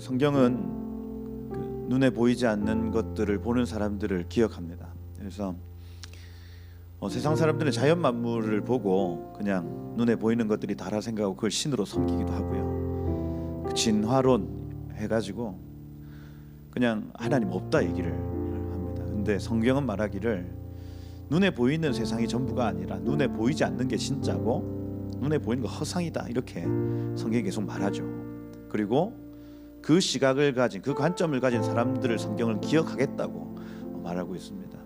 성경은 눈에 보이지 않는 것들을 보는 사람들을 기억합니다. 그래서 세상 사람들은 자연 만물을 보고 그냥 눈에 보이는 것들이 다라 생각하고 그걸 신으로 섬기기도 하고요. 진화론 해가지고 그냥 하나님 없다 얘기를 합니다. 근데 성경은 말하기를 눈에 보이는 세상이 전부가 아니라 눈에 보이지 않는 게 진짜고 눈에 보이는 거 허상이다, 이렇게 성경이 계속 말하죠. 그리고 그 시각을 가진, 그 관점을 가진 사람들을 성경을 기억하겠다고 말하고 있습니다.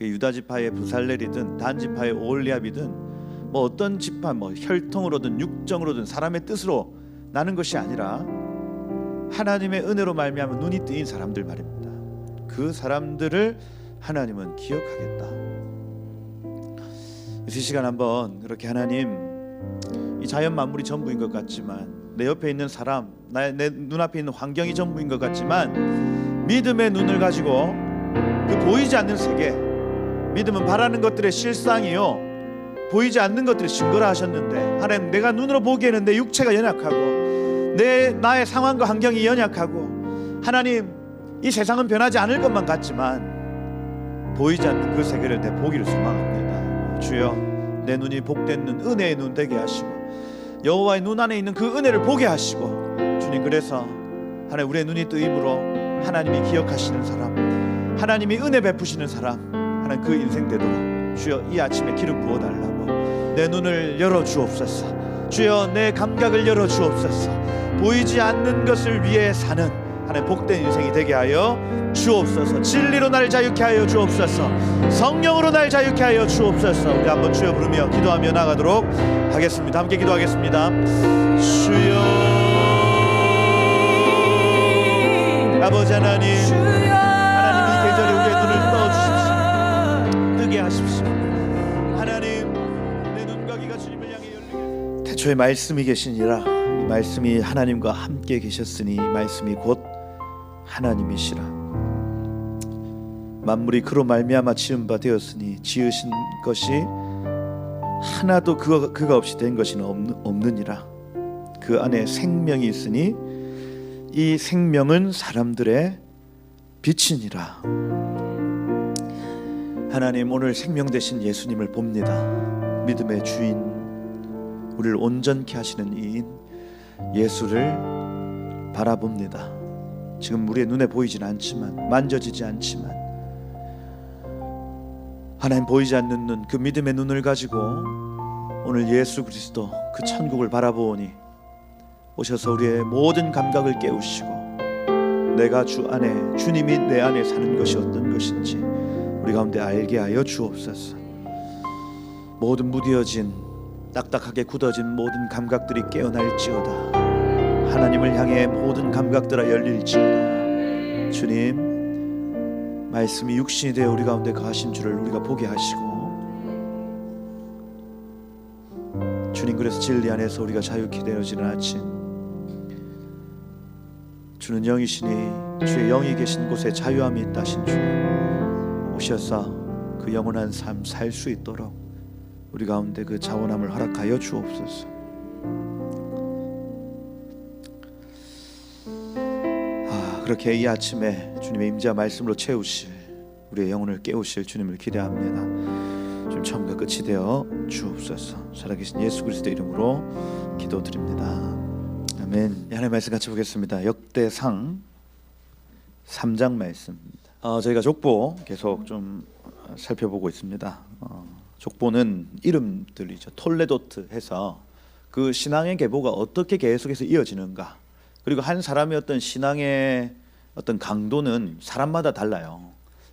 유다 지파의 부살렐이든 단 지파의 오홀리압이든 뭐 어떤 지파, 혈통으로든 육정으로든 사람의 뜻으로 나는 것이 아니라 하나님의 은혜로 말미암아 눈이 뜨인 사람들 말입니다. 그 사람들을 하나님은 기억하겠다. 이 시간 한번 그렇게 하나님, 이 자연 만물이 전부인 것 같지만, 내 옆에 있는 사람, 내 눈앞에 있는 환경이 전부인 것 같지만, 믿음의 눈을 가지고 그 보이지 않는 세계, 믿음은 바라는 것들의 실상이요 보이지 않는 것들의 증거라 하셨는데, 하나님, 내가 눈으로 보기에는 내 육체가 연약하고 나의 상황과 환경이 연약하고, 하나님, 이 세상은 변하지 않을 것만 같지만 보이지 않는 그 세계를 내 보기를 소망합니다. 주여, 내 눈이 복된 눈, 은혜의 눈 되게 하시고 여호와의 눈 안에 있는 그 은혜를 보게 하시고, 주님, 그래서 하나님, 우리의 눈이 뜨임으로 하나님이 기억하시는 사람, 하나님이 은혜 베푸시는 사람, 하나님 그 인생 되도록 주여 이 아침에 기름 부어달라고, 내 눈을 열어주옵소서. 주여, 내 감각을 열어주옵소서. 보이지 않는 것을 위해 사는 하나님 복된 인생이 되게 하여 주옵소서. 진리로 날 자유케 하여 주옵소서. 성령으로 날 자유케 하여 주옵소서. 우리 한번 주여 부르며 기도하며 나가도록 하겠습니다. 함께 기도하겠습니다. 주여, 아버지 하나님, 하나님 이 계절에 우리의 눈을 떠주십시오. 뜨게 하십시오. 하나님, 내 눈과 귀가 주님을 향해 열리게. 태초에 말씀이 계시니라. 이 말씀이 하나님과 함께 계셨으니 이 말씀이 곧 하나님이시라. 만물이 그로 말미암아 지은 바 되었으니 지으신 것이 하나도 그가 없이 된 것이 없느니라. 그 안에 생명이 있으니 이 생명은 사람들의 빛이니라. 하나님, 오늘 생명 되신 예수님을 봅니다. 믿음의 주인, 우리를 온전케 하시는 이인 예수를 바라봅니다. 지금 우리의 눈에 보이진 않지만, 만져지지 않지만, 하나님 보이지 않는 눈, 그 믿음의 눈을 가지고 오늘 예수 그리스도 그 천국을 바라보니 오셔서 우리의 모든 감각을 깨우시고, 내가 주 안에, 주님이 내 안에 사는 것이 어떤 것인지 우리 가운데 알게 하여 주옵소서. 모든 무뎌진, 딱딱하게 굳어진 모든 감각들이 깨어날지어다. 하나님을 향해 모든 감각들아 열릴지어다. 주님, 말씀이 육신이 되어 우리 가운데 거하신 줄을 우리가 보게 하시고, 주님, 그래서 진리 안에서 우리가 자유케 되어지는 아침, 주는 영이시니 주의 영이 계신 곳에 자유함이 있다 하신 주, 오셔서 그 영원한 삶 살 수 있도록 우리 가운데 그 자원함을 허락하여 주옵소서. 그렇게 이 아침에 주님의 임재와 말씀으로 채우실, 우리의 영혼을 깨우실 주님을 기대합니다. 좀 처음과 끝이 되어 주옵소서. 살아계신 예수 그리스도 이름으로 기도드립니다. 아멘. 하나님의 말씀 같이 보겠습니다. 역대상 3장 말씀입니다. 저희가 족보 계속 좀 살펴보고 있습니다. 족보는 이름들이죠. 톨레도트 해서 그 신앙의 계보가 어떻게 계속해서 이어지는가, 그리고 한 사람의 어떤 신앙의 어떤 강도는 사람마다 달라요.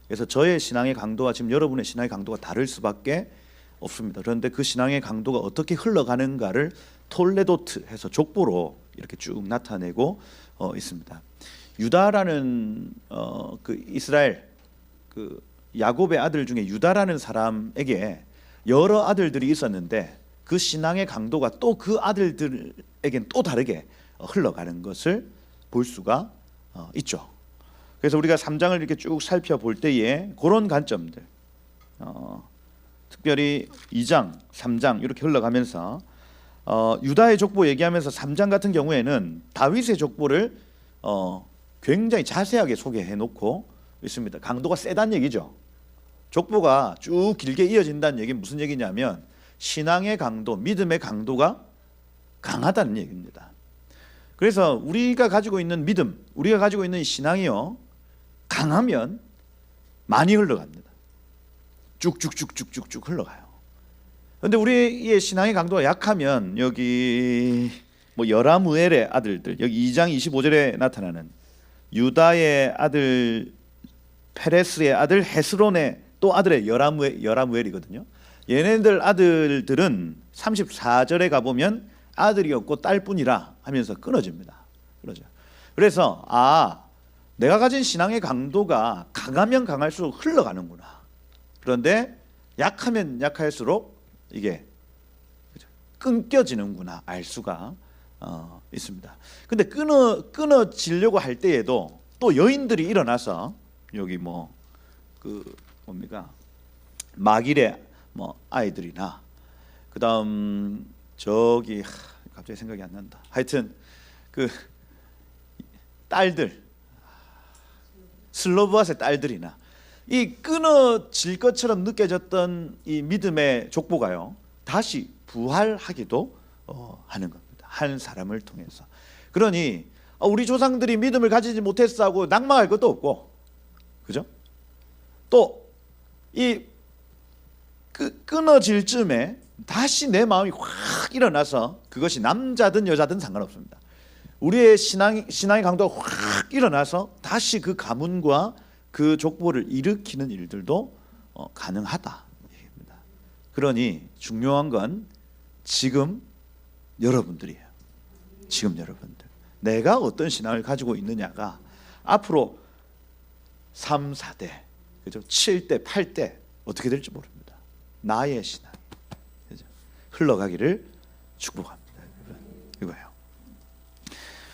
그래서 저의 신앙의 강도와 지금 여러분의 신앙의 강도가 다를 수밖에 없습니다. 그런데 그 신앙의 강도가 어떻게 흘러가는가를 톨레도트 해서 족보로 이렇게 쭉 나타내고 있습니다. 유다라는 그 이스라엘, 그 야곱의 아들 중에 유다라는 사람에게 여러 아들들이 있었는데 그 신앙의 강도가 또 그 아들들에겐 또 다르게 흘러가는 것을 볼 수가 있죠. 그래서 우리가 3장을 이렇게 쭉 살펴볼 때에 그런 관점들, 특별히 2장, 3장 이렇게 흘러가면서 유다의 족보 얘기하면서 3장 같은 경우에는 다윗의 족보를 굉장히 자세하게 소개해 놓고 있습니다. 강도가 세다는 얘기죠. 족보가 쭉 길게 이어진다는 얘기는 무슨 얘기냐면 신앙의 강도, 믿음의 강도가 강하다는 얘기입니다. 그래서 우리가 가지고 있는 믿음, 우리가 가지고 있는 신앙이요, 강하면 많이 흘러갑니다. 쭉쭉쭉쭉쭉쭉 흘러가요. 그런데 우리의 신앙의 강도가 약하면 여기 뭐 여라무엘의 아들들, 여기 2장 25절에 나타나는 유다의 아들 페레스의 아들 헤스론의 또 아들의 여라무엘이거든요. 얘네들 아들들은 34절에 가보면 아들이 없고 딸뿐이라 하면서 끊어집니다. 그러죠. 그래서 내가 가진 신앙의 강도가 강하면 강할수록 흘러가는구나. 그런데 약하면 약할수록 이게 끊겨지는구나 알 수가 있습니다. 근데 끊어지려고 할 때에도 또 여인들이 일어나서 여기 뭡니까 마길의 아이들이나 그다음 저기 갑자기 생각이 안 난다. 하여튼 그 딸들 슬로브앗의 딸들이나 이 끊어질 것처럼 느껴졌던 이 믿음의 족보가요 다시 부활하기도 하는 겁니다. 한 사람을 통해서. 그러니 우리 조상들이 믿음을 가지지 못했어 하고 낙망할 것도 없고, 그죠? 또 이 끊어질 쯤에 다시 내 마음이 확 일어나서 그것이 남자든 여자든 상관없습니다. 우리의 신앙의 강도가 확 일어나서 다시 그 가문과 그 족보를 일으키는 일들도 가능하다. 그러니 중요한 건 지금 여러분들이에요. 지금 여러분들. 내가 어떤 신앙을 가지고 있느냐가 앞으로 3, 4대, 그죠? 7대, 8대 어떻게 될지 모릅니다. 나의 신앙, 그죠? 흘러가기를 축복합니다. 이거예요.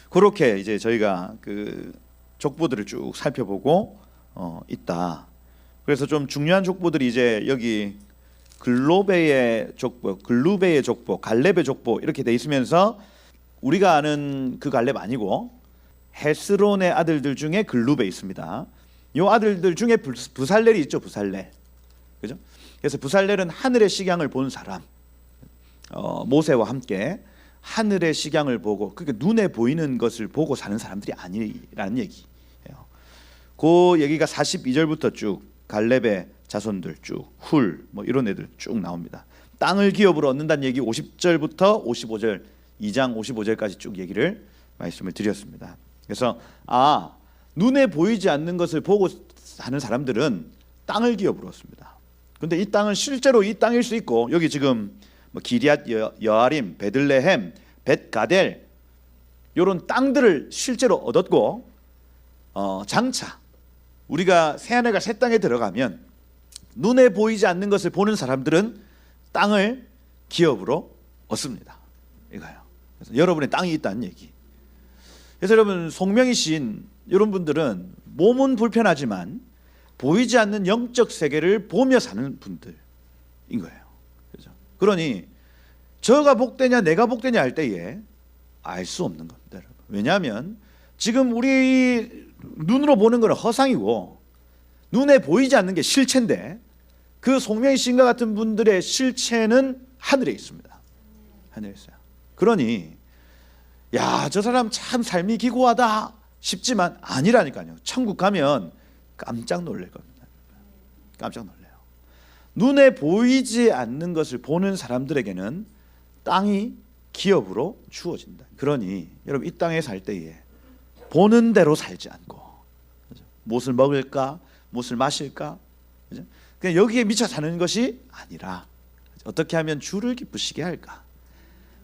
그렇게 이제 저희가 그 족보들을 쭉 살펴보고 있다. 그래서 좀 중요한 족보들이 이제 여기 글로베의 족보, 갈렙의 족보 이렇게 돼 있으면서 우리가 아는 그 갈렙 아니고 헤스론의 아들들 중에 글룹에 있습니다. 이 아들들 중에 부살렐이 있죠. 부살렐, 그죠? 그래서 부살렐은 하늘의 식양을 본 사람, 모세와 함께 하늘의 식양을 보고, 그러니까 눈에 보이는 것을 보고 사는 사람들이 아니라는 얘기예요. 그 얘기가 42절부터 쭉 갈렙의 자손들 쭉 훌 이런 애들 쭉 나옵니다. 땅을 기업으로 얻는다는 얘기 50절부터 55절, 2장 55절까지 쭉 얘기를 말씀을 드렸습니다. 그래서 눈에 보이지 않는 것을 보고 사는 사람들은 땅을 기업으로 얻습니다. 근데 이 땅은 실제로 이 땅일 수 있고, 여기 지금 기리앗 여아림, 베들레헴, 벳가델 이런 땅들을 실제로 얻었고, 장차 우리가 새하늘과 새 땅에 들어가면 눈에 보이지 않는 것을 보는 사람들은 땅을 기업으로 얻습니다. 이거예요. 그래서 여러분의 땅이 있다는 얘기. 그래서 여러분 송명이신 이런 분들은 몸은 불편하지만 보이지 않는 영적 세계를 보며 사는 분들인 거예요. 그렇죠? 그러니 저가 복되냐 내가 복되냐 할 때에 알 수 없는 겁니다, 여러분. 왜냐하면 지금 우리 눈으로 보는 것은 허상이고 눈에 보이지 않는 게 실체인데, 그 송명희 씨인가 같은 분들의 실체는 하늘에 있습니다. 하늘에 있어요. 그러니 저 사람 참 삶이 기고하다 싶지만 아니라니까요. 천국 가면 깜짝 놀랄 겁니다. 깜짝 놀래요. 눈에 보이지 않는 것을 보는 사람들에게는 땅이 기업으로 주어진다. 그러니 여러분 이 땅에 살 때에 보는 대로 살지 않고, 그죠? 무엇을 먹을까, 무엇을 마실까, 그죠? 그냥 여기에 미쳐 사는 것이 아니라 어떻게 하면 주를 기쁘시게 할까,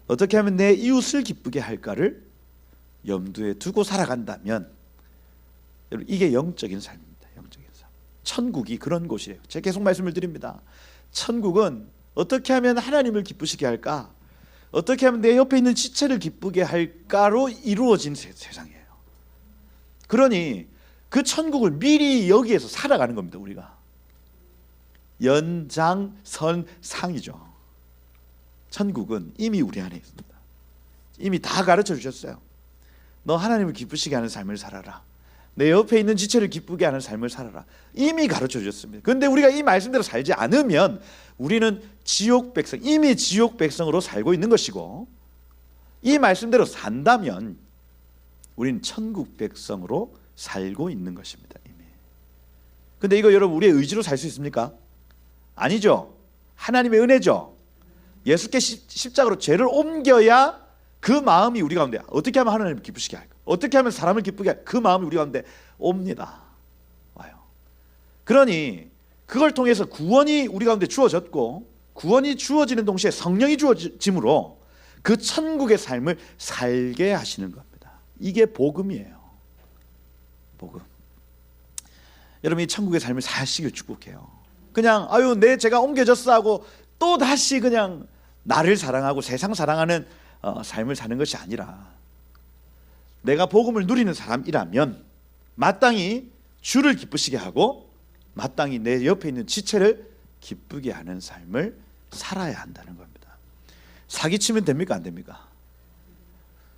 어떻게 하면 내 이웃을 기쁘게 할까를 염두에 두고 살아간다면 여러분 이게 영적인 삶입니다. 영적인 삶. 천국이 그런 곳이에요. 제가 계속 말씀을 드립니다. 천국은 어떻게 하면 하나님을 기쁘시게 할까, 어떻게 하면 내 옆에 있는 지체를 기쁘게 할까로 이루어진 세상이에요. 그러니 그 천국을 미리 여기에서 살아가는 겁니다. 우리가 연장선상이죠. 천국은 이미 우리 안에 있습니다. 이미 다 가르쳐 주셨어요. 너 하나님을 기쁘시게 하는 삶을 살아라. 내 옆에 있는 지체를 기쁘게 하는 삶을 살아라. 이미 가르쳐 주셨습니다. 그런데 우리가 이 말씀대로 살지 않으면 우리는 지옥 백성, 이미 지옥 백성으로 살고 있는 것이고, 이 말씀대로 산다면 우리는 천국 백성으로 살고 있는 것입니다. 이미. 근데 이거 여러분 우리의 의지로 살 수 있습니까? 아니죠. 하나님의 은혜죠. 예수께 십자가로 죄를 옮겨야 그 마음이 우리 가운데, 어떻게 하면 하나님을 기쁘시게 할까? 어떻게 하면 사람을 기쁘게 할까? 그 마음이 우리 가운데 옵니다. 와요. 그러니 그걸 통해서 구원이 우리 가운데 주어졌고, 구원이 주어지는 동시에 성령이 주어짐으로 그 천국의 삶을 살게 하시는 겁니다. 이게 복음이에요. 복음. 여러분 이 천국의 삶을 사시길 축복해요. 그냥 아유 내 죄가 옮겨졌어 하고 또 다시 그냥 나를 사랑하고 세상 사랑하는 삶을 사는 것이 아니라, 내가 복음을 누리는 사람이라면 마땅히 주를 기쁘시게 하고 마땅히 내 옆에 있는 지체를 기쁘게 하는 삶을 살아야 한다는 겁니다. 사기치면 됩니까? 안 됩니까?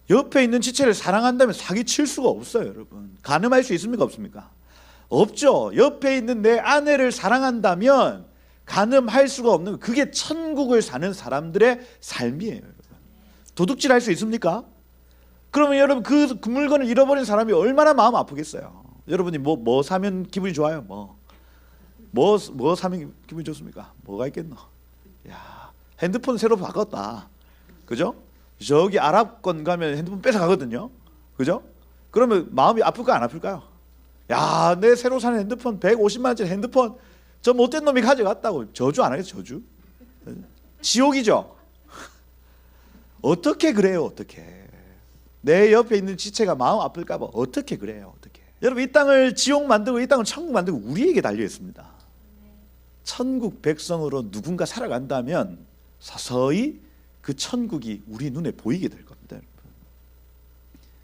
옆에 있는 지체를 사랑한다면 사기칠 수가 없어요. 여러분 가늠할 수 있습니까? 없습니까? 없죠. 옆에 있는 내 아내를 사랑한다면 가늠할 수가 없는 거. 그게 천국을 사는 사람들의 삶이에요. 여러분. 도둑질할 수 있습니까? 그러면 여러분 그 물건을 잃어버린 사람이 얼마나 마음 아프겠어요. 여러분이 뭐 사면 기분이 좋아요? 뭐 사면 기분이 좋습니까? 뭐가 있겠노? 야, 핸드폰 새로 바꿨다. 그죠? 저기 아랍권 가면 핸드폰 뺏어가거든요. 그죠? 그러면 마음이 아플까요? 안 아플까요? 야, 내 새로 사는 핸드폰 150만 원짜리 핸드폰 저 못된 놈이 가져갔다고 저주 안 하겠어요? 저주? 지옥이죠. 어떻게 그래요? 어떻게? 내 옆에 있는 지체가 마음 아플까 봐 어떻게 그래요? 어떻게? 여러분 이 땅을 지옥 만들고 이 땅을 천국 만들고 우리에게 달려 있습니다. 천국 백성으로 누군가 살아간다면 서서히 그 천국이 우리 눈에 보이게 될 겁니다. 여러분.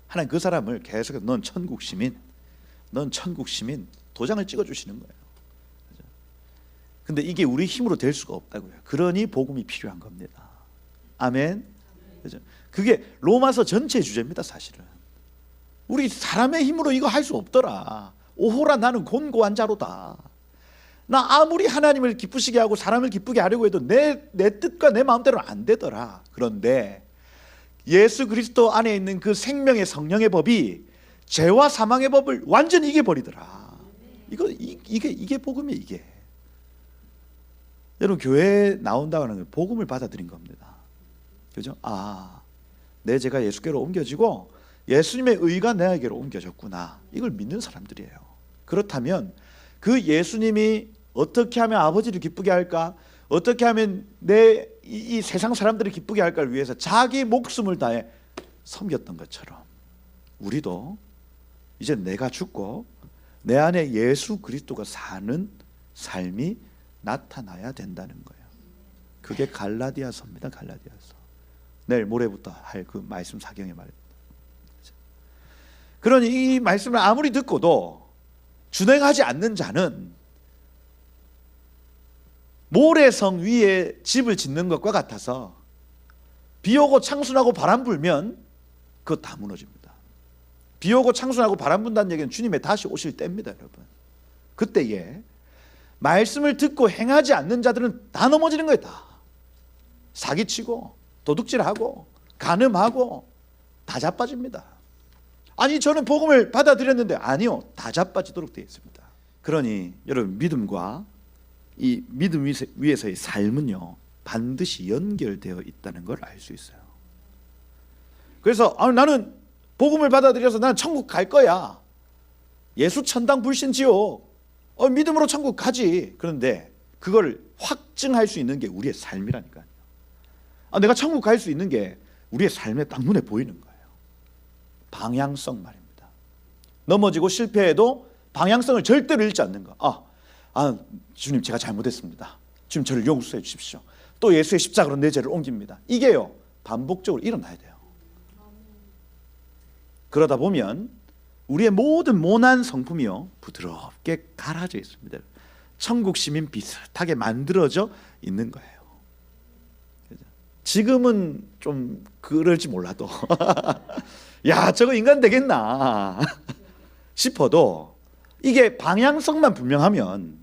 하나님 그 사람을 계속 넌 천국 시민, 넌 천국 시민 도장을 찍어주시는 거예요. 근데 이게 우리 힘으로 될 수가 없다고요. 그러니 복음이 필요한 겁니다. 아멘. 그죠? 그게 로마서 전체의 주제입니다. 사실은 우리 사람의 힘으로 이거 할 수 없더라. 오호라 나는 곤고한 자로다. 나 아무리 하나님을 기쁘시게 하고 사람을 기쁘게 하려고 해도 내 뜻과 내 마음대로는 안 되더라. 그런데 예수 그리스도 안에 있는 그 생명의 성령의 법이 죄와 사망의 법을 완전히 이겨버리더라. 이게 복음이에요. 이게 여러분 교회에 나온다고 하는 건 복음을 받아들인 겁니다. 그죠? 내 죄가 예수께로 옮겨지고 예수님의 의가 내게로 옮겨졌구나. 이걸 믿는 사람들이에요. 그렇다면 그 예수님이 어떻게 하면 아버지를 기쁘게 할까? 어떻게 하면 이 세상 사람들을 기쁘게 할까를 위해서 자기 목숨을 다해 섬겼던 것처럼 우리도 이제 내가 죽고 내 안에 예수 그리스도가 사는 삶이 나타나야 된다는 거예요. 그게 갈라디아서입니다. 갈라디아서. 내일 모레부터 할 그 말씀 사경의 말입니다. 그러니 이 말씀을 아무리 듣고도 준행하지 않는 자는 모래성 위에 집을 짓는 것과 같아서 비 오고 창순하고 바람 불면 그거 다 무너집니다. 비 오고 창순하고 바람 분다는 얘기는 주님의 다시 오실 때입니다. 여러분 그때에 말씀을 듣고 행하지 않는 자들은 다 넘어지는 거예요. 다 사기치고 도둑질하고 간음하고 다 자빠집니다. 아니 저는 복음을 받아들였는데 아니요, 다 자빠지도록 되어 있습니다. 그러니 여러분 믿음과 이 믿음 위에서의 삶은요 반드시 연결되어 있다는 걸 알 수 있어요. 그래서 나는 복음을 받아들여서 나는 천국 갈 거야. 예수 천당 불신 지옥. 믿음으로 천국 가지. 그런데 그걸 확증할 수 있는 게 우리의 삶이라니까요. 내가 천국 갈 수 있는 게 우리의 삶에 딱 눈에 보이는 거예요. 방향성 말입니다. 넘어지고 실패해도 방향성을 절대로 잃지 않는 거. 주님 제가 잘못했습니다. 주님 저를 용서해 주십시오. 또 예수의 십자가로 내 죄를 옮깁니다. 이게요 반복적으로 일어나야 돼요. 그러다 보면 우리의 모든 모난 성품이요 부드럽게 갈아져 있습니다. 천국 시민 비슷하게 만들어져 있는 거예요. 지금은 좀 그럴지 몰라도 야, 저거 인간 되겠나 싶어도 이게 방향성만 분명하면,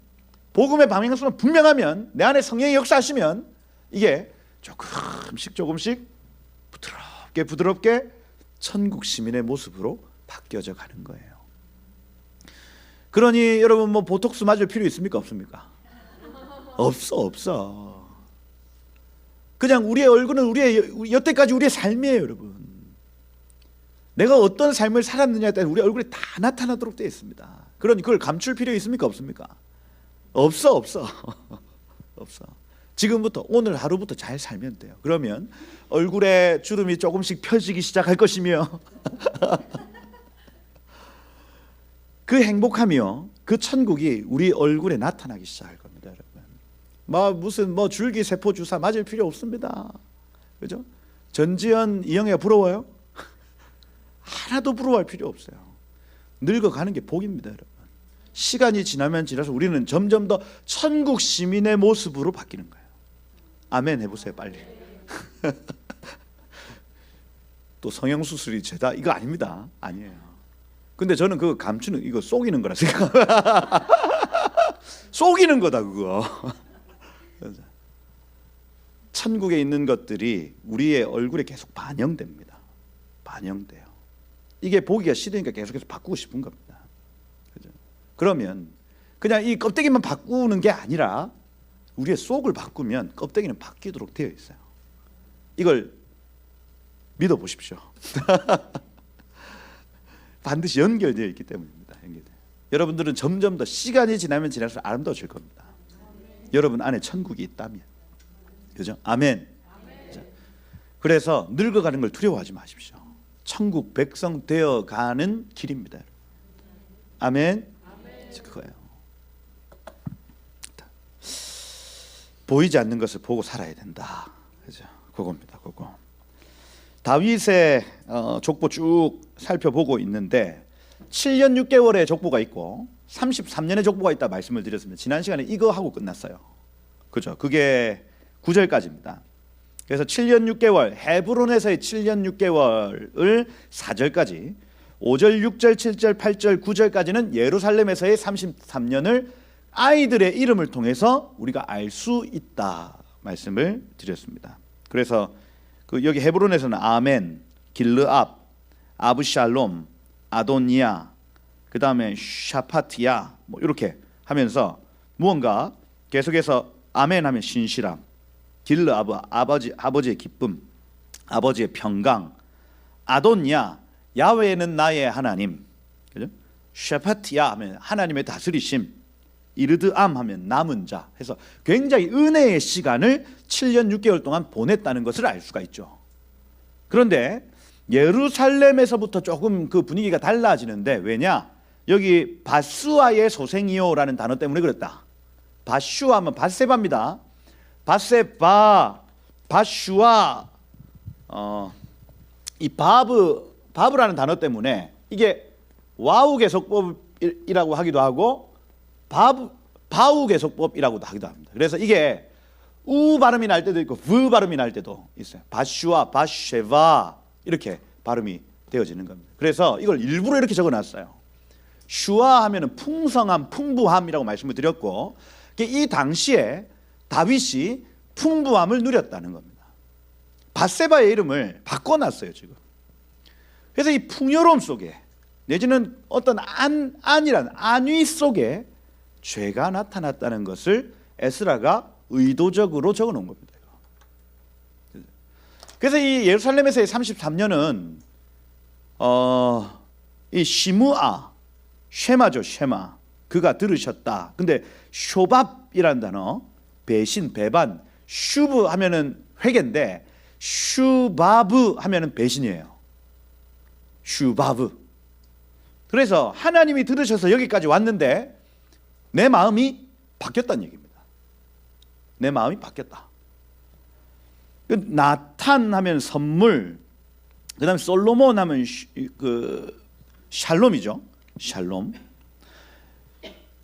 복음의 방향성만 분명하면, 내 안에 성령이 역사하시면 이게 조금씩 부드럽게 천국 시민의 모습으로 바뀌어져 가는 거예요. 그러니 여러분 뭐 보톡스 맞을 필요 있습니까? 없습니까? 없어. 그냥 우리의 얼굴은 여태까지 우리의 삶이에요, 여러분. 내가 어떤 삶을 살았느냐에 따라 우리 얼굴이 다 나타나도록 되어 있습니다. 그러니 그걸 감출 필요 있습니까? 없습니까? 없어. 지금부터, 오늘 하루부터 잘 살면 돼요. 그러면 얼굴에 주름이 조금씩 펴지기 시작할 것이며 그 행복하며 그 천국이 우리 얼굴에 나타나기 시작할 겁니다, 여러분. 무슨 줄기 세포 주사 맞을 필요 없습니다. 그죠? 전지현, 이영애가 부러워요? 하나도 부러워할 필요 없어요. 늙어가는 게 복입니다, 여러분. 시간이 지나면 지나서 우리는 점점 더 천국 시민의 모습으로 바뀌는 거예요. 아멘 해보세요, 빨리. 또 성형수술이 죄다 이거 아닙니다. 아니에요. 근데 저는 그거 감추는, 이거 속이는 거라 생각. 속이는 거다 그거. 천국에 있는 것들이 우리의 얼굴에 계속 반영됩니다. 반영돼요. 이게 보기가 싫으니까 계속해서 바꾸고 싶은 겁니다. 그죠? 그러면 그냥 이 껍데기만 바꾸는 게 아니라 우리의 속을 바꾸면 껍데기는 바뀌도록 되어 있어요. 이걸 믿어보십시오. 반드시 연결되어 있기 때문입니다. 여러분들은 점점 더 시간이 지나면 지날수록 아름다워질 겁니다. 여러분 안에 천국이 있다면. 그죠? 아멘. 그래서 늙어가는 걸 두려워하지 마십시오. 천국 백성 되어가는 길입니다. 아멘. 그거예요. 보이지 않는 것을 보고 살아야 된다. 그죠? 그겁니다. 그거. 다윗의 족보 쭉 살펴보고 있는데 7년 6개월의 족보가 있고 33년의 족보가 있다 말씀을 드렸습니다. 지난 시간에 이거 하고 끝났어요. 그죠? 그게 9절까지입니다. 그래서 7년 6개월, 헤브론에서의 7년 6개월을 4절까지, 5절, 6절, 7절, 8절, 9절까지는 예루살렘에서의 33년을 아이들의 이름을 통해서 우리가 알 수 있다 말씀을 드렸습니다. 그래서 여기 헤브론에서는 아멘, 길르압, 아브샬롬, 아도니아, 그 다음에 샤파티야 이렇게 하면서 무언가 계속해서 아멘 하면 신실함, 길르압 아버지의 기쁨, 아버지의 평강, 아도니아 야훼는 나의 하나님, 그죠? 샤파티야 하면 하나님의 다스리심, 이르드암 하면 남은 자 해서 굉장히 은혜의 시간을 7년 6개월 동안 보냈다는 것을 알 수가 있죠. 그런데 예루살렘에서부터 조금 그 분위기가 달라지는데 왜냐? 여기 바스와의 소생이요라는 단어 때문에 그랬다. 바슈아 하면 바세바입니다. 바세바, 바슈아, 이 바브라는 단어 때문에 이게 와우 개속법이라고 하기도 하고 바우 개속법이라고도 하기도 합니다. 그래서 이게 우 발음이 날 때도 있고 브 발음이 날 때도 있어요. 바슈아, 바쉐바 이렇게 발음이 되어지는 겁니다. 그래서 이걸 일부러 이렇게 적어놨어요. 슈아 하면은 풍성함, 풍부함이라고 말씀을 드렸고 이 당시에 다윗이 풍부함을 누렸다는 겁니다. 바세바의 이름을 바꿔놨어요 지금. 그래서 이 풍요로움 속에 내지는 어떤 안이라는 안위 속에 죄가 나타났다는 것을 에스라가 의도적으로 적어놓은 겁니다. 그래서 이 예루살렘에서의 33년은 이 시므아, 쉐마죠, 쉐마. 그가 들으셨다. 근데 쇼밥이라는 단어, 배신, 배반, 슈브 하면은 회개인데 슈바브 하면은 배신이에요. 슈바브. 그래서 하나님이 들으셔서 여기까지 왔는데 내 마음이 바뀌었다는 얘기입니다. 내 마음이 바뀌었다. 나탄 하면 선물, 그 다음에 솔로몬 하면 샬롬이죠. 샬롬.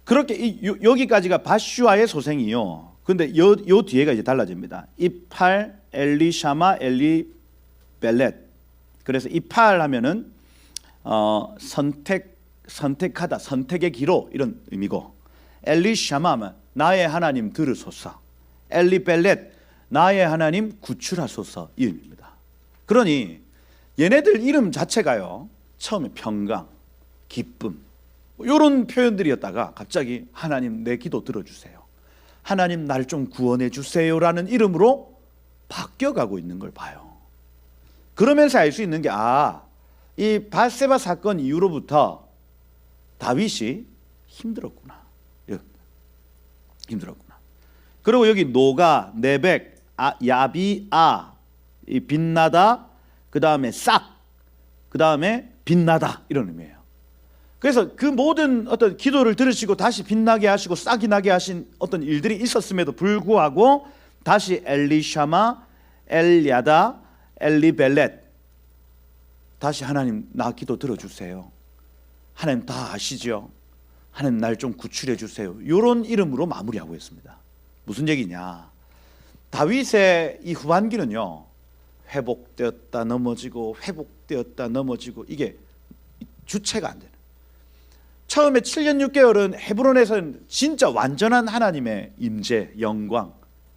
그렇게 여기까지가 바슈아의 소생이요. 근데 요 뒤에가 이제 달라집니다. 이팔, 엘리샤마, 엘리벨렛. 그래서 이팔하면은 선택하다, 선택의 기로 이런 의미고, 엘리샤마 나의 하나님 들으소서, 엘리벨렛 나의 하나님 구출하소서 이 의미입니다. 그러니 얘네들 이름 자체가요, 처음에 평강, 기쁨 이런 표현들이었다가 갑자기 하나님 내 기도 들어주세요, 하나님 날 좀 구원해 주세요라는 이름으로 바뀌어가고 있는 걸 봐요. 그러면서 알 수 있는 게, 이 밧세바 사건 이후로부터 다윗이 힘들었구나. 힘들었구나. 그리고 여기 노가, 네벡, 야비아, 이 빛나다, 그 다음에 싹, 그 다음에 빛나다 이런 의미예요. 그래서 그 모든 어떤 기도를 들으시고 다시 빛나게 하시고 싹이 나게 하신 어떤 일들이 있었음에도 불구하고 다시 엘리샤마, 엘야다, 엘리벨렛, 다시 하나님 나 기도 들어주세요, 하나님 다 아시죠, 하나님 날 좀 구출해 주세요, 이런 이름으로 마무리하고 있습니다. 무슨 얘기냐, 다윗의 이 후반기는요, 회복되었다 넘어지고 회복되었다 넘어지고, 이게 주체가 안 되는, 처음에 7년 6개월은 헤브론에서는 진짜 완전한 하나님의 임재, 영광,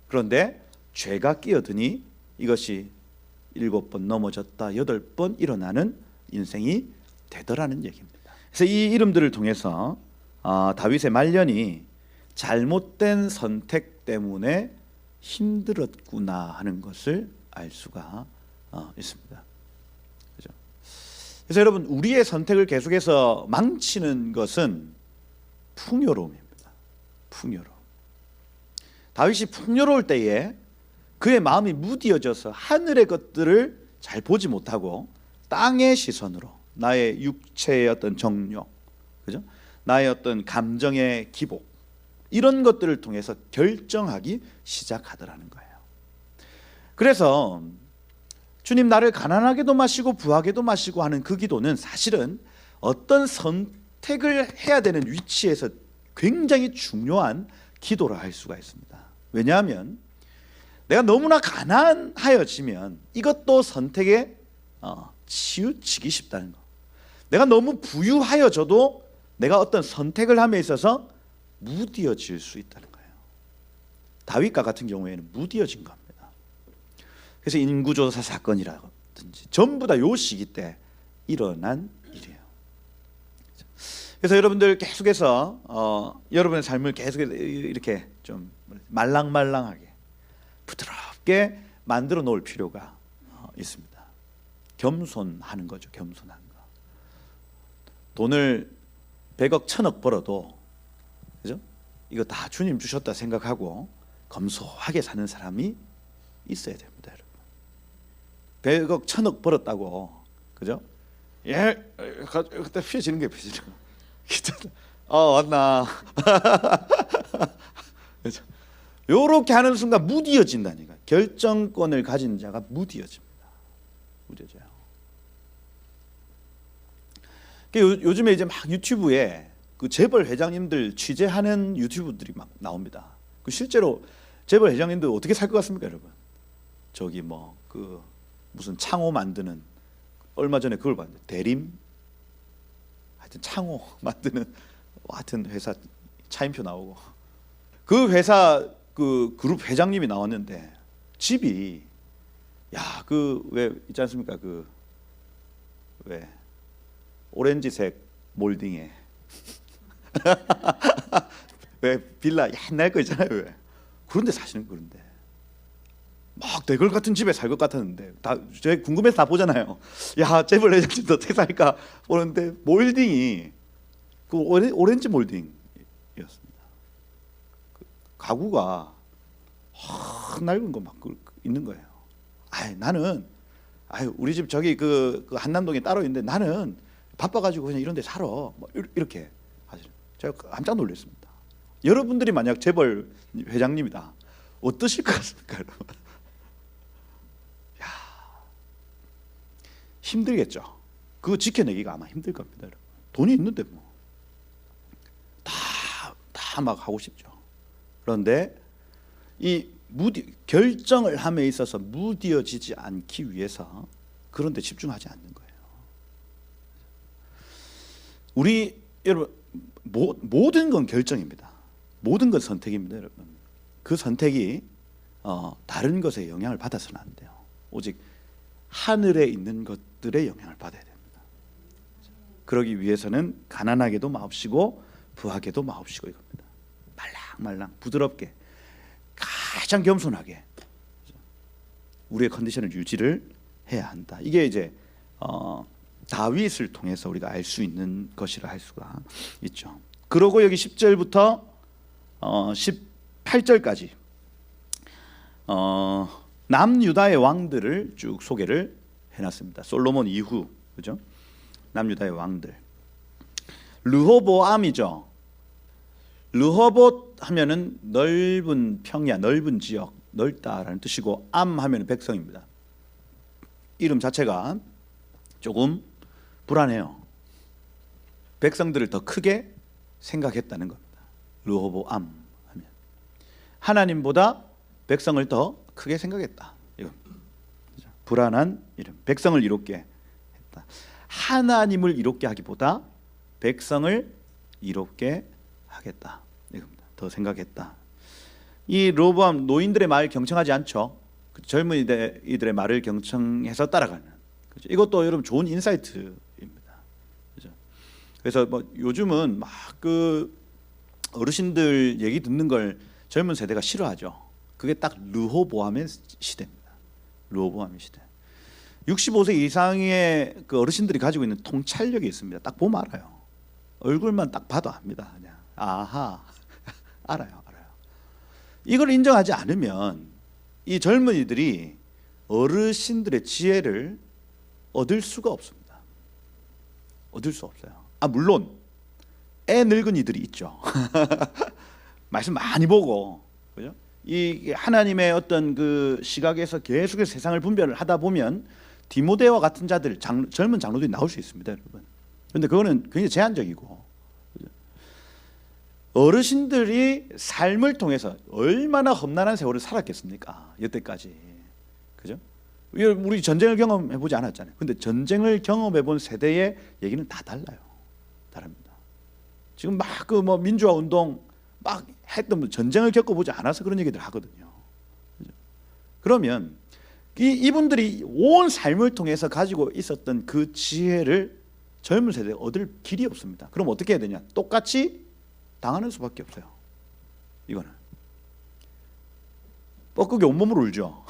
그런데 죄가 끼어드니 이것이 7번 넘어졌다 8번 일어나는 인생이 되더라는 얘기입니다. 그래서 이 이름들을 통해서 다윗의 말년이 잘못된 선택 때문에 힘들었구나 하는 것을 알 수가 있습니다. 그죠? 그래서 여러분, 우리의 선택을 계속해서 망치는 것은 풍요로움입니다. 풍요로움. 다윗이 풍요로울 때에 그의 마음이 무디어져서 하늘의 것들을 잘 보지 못하고 땅의 시선으로 나의 육체의 어떤 정욕, 그죠? 나의 어떤 감정의 기복, 이런 것들을 통해서 결정하기 시작하더라는 거예요. 그래서 주님 나를 가난하게도 마시고 부하게도 마시고 하는 그 기도는 사실은 어떤 선택을 해야 되는 위치에서 굉장히 중요한 기도라 할 수가 있습니다. 왜냐하면 내가 너무나 가난하여지면 이것도 선택에 치우치기 쉽다는 거. 내가 너무 부유하여져도 내가 어떤 선택을 함에 있어서 무디어질 수 있다는 거예요. 다윗과 같은 경우에는 무디어진 겁니다. 그래서 인구조사 사건이라든지 전부 다 요 시기 때 일어난 일이에요. 그래서 여러분들 계속해서 여러분의 삶을 계속해서 이렇게 좀 말랑말랑하게 부드럽게 만들어 놓을 필요가 있습니다. 겸손하는 거죠. 겸손한 거. 돈을 100억 1000억 벌어도, 그죠? 이거 다 주님 주셨다 생각하고 검소하게 사는 사람이 있어야 됩니다, 여러분. 100억 1000억 벌었다고, 그죠? 예, 그때 피해지는 게 피해지는 거. 왔나? 그죠? 요렇게 하는 순간 무디어진다니까. 결정권을 가진 자가 무디어집니다. 무디어져요. 요즘에 이제 막 유튜브에 그 재벌 회장님들 취재하는 유튜브들이 막 나옵니다. 그 실제로 재벌 회장님들 어떻게 살 것 같습니까, 여러분? 저기 뭐 그 무슨 창호 만드는, 얼마 전에 그걸 봤는데, 대림, 하여튼 창호 만드는 하여튼 회사 차임표 나오고, 그 회사 그 그룹 회장님이 나왔는데 집이, 야, 그 왜 있지 않습니까? 그 왜 오렌지색 몰딩에 왜 빌라 옛날 거 있잖아요. 왜 그런데 사시는, 그런데 막 대걸 같은 집에 살 것 같았는데, 다 제가 궁금해서 다 보잖아요. 야, 재벌 회장님도 어떻게 살까 보는데 몰딩이 그 오렌지 몰딩이었습니다. 그 가구가 낡은 거 막 있는 거예요. 나는 우리 집 저기 그 한남동에 따로 있는데 나는 바빠가지고 그냥 이런 데 살아, 뭐 이렇게 하시는. 제가 깜짝 놀랐습니다. 여러분들이 만약 재벌 회장님이다, 어떠실 것 같습니까, 여러분? 야, 힘들겠죠. 그거 지켜내기가 아마 힘들 겁니다, 여러분. 돈이 있는데 뭐 다 막 하고 싶죠. 그런데 이 결정을 함에 있어서 무디어지지 않기 위해서 그런 데 집중하지 않는 거예요. 우리 여러분 모든 건 결정입니다. 모든 건 선택입니다, 여러분. 그 선택이 다른 것에 영향을 받아서는 안 돼요. 오직 하늘에 있는 것들의 영향을 받아야 됩니다. 그러기 위해서는 가난하게도 마옵시고 부하게도 마옵시고 이겁니다. 말랑말랑 부드럽게 가장 겸손하게 우리의 컨디션을 유지를 해야 한다. 이게 이제 다윗을 통해서 우리가 알 수 있는 것이라 할 수가 있죠. 그러고 여기 10절부터 18절까지 남유다의 왕들을 쭉 소개를 해놨습니다. 솔로몬 이후, 그죠? 남유다의 왕들. 르호보암이죠. 르호봇 하면은 넓은 평야, 넓은 지역, 넓다라는 뜻이고, 암 하면은 백성입니다. 이름 자체가 조금 불안해요. 백성들을 더 크게 생각했다는 겁니다. 르호보암 하면 하나님보다 백성을 더 크게 생각했다. 이거 불안한 이름. 백성을 이롭게 했다. 하나님을 이롭게 하기보다 백성을 이롭게 하겠다. 이겁니다. 더 생각했다. 이 르호보암 노인들의 말 경청하지 않죠. 젊은이들의 말을 경청해서 따라가는. 그렇죠? 이것도 여러분 좋은 인사이트입니다. 그렇죠? 그래서 뭐 요즘은 막 그 어르신들 얘기 듣는 걸 젊은 세대가 싫어하죠. 그게 딱 르호보암의 시대입니다. 르호보암의 시대. 65세 이상의 그 어르신들이 가지고 있는 통찰력이 있습니다. 딱 보면 알아요. 얼굴만 딱 봐도 압니다. 그냥 아하 알아요. 이걸 인정하지 않으면 이 젊은이들이 어르신들의 지혜를 얻을 수가 없습니다. 얻을 수 없어요. 물론 애 늙은이들이 있죠. 말씀 많이 보고, 그죠? 이 하나님의 어떤 그 시각에서 계속해서 세상을 분별을 하다 보면 디모데와 같은 자들, 젊은 장로들이 나올 수 있습니다, 여러분. 그런데 그거는 굉장히 제한적이고, 그죠? 어르신들이 삶을 통해서 얼마나 험난한 세월을 살았겠습니까? 여태까지, 그죠? 우리 전쟁을 경험해보지 않았잖아요. 근데 전쟁을 경험해본 세대의 얘기는 다 달라요. 다릅니다. 지금 막 그 뭐 민주화 운동 막 했던 전쟁을 겪어보지 않아서 그런 얘기들 하거든요. 그죠? 그러면 이분들이 온 삶을 통해서 가지고 있었던 그 지혜를 젊은 세대에 얻을 길이 없습니다. 그럼 어떻게 해야 되냐? 똑같이 당하는 수밖에 없어요. 이거는 뻐꾸기 온몸으로 울죠.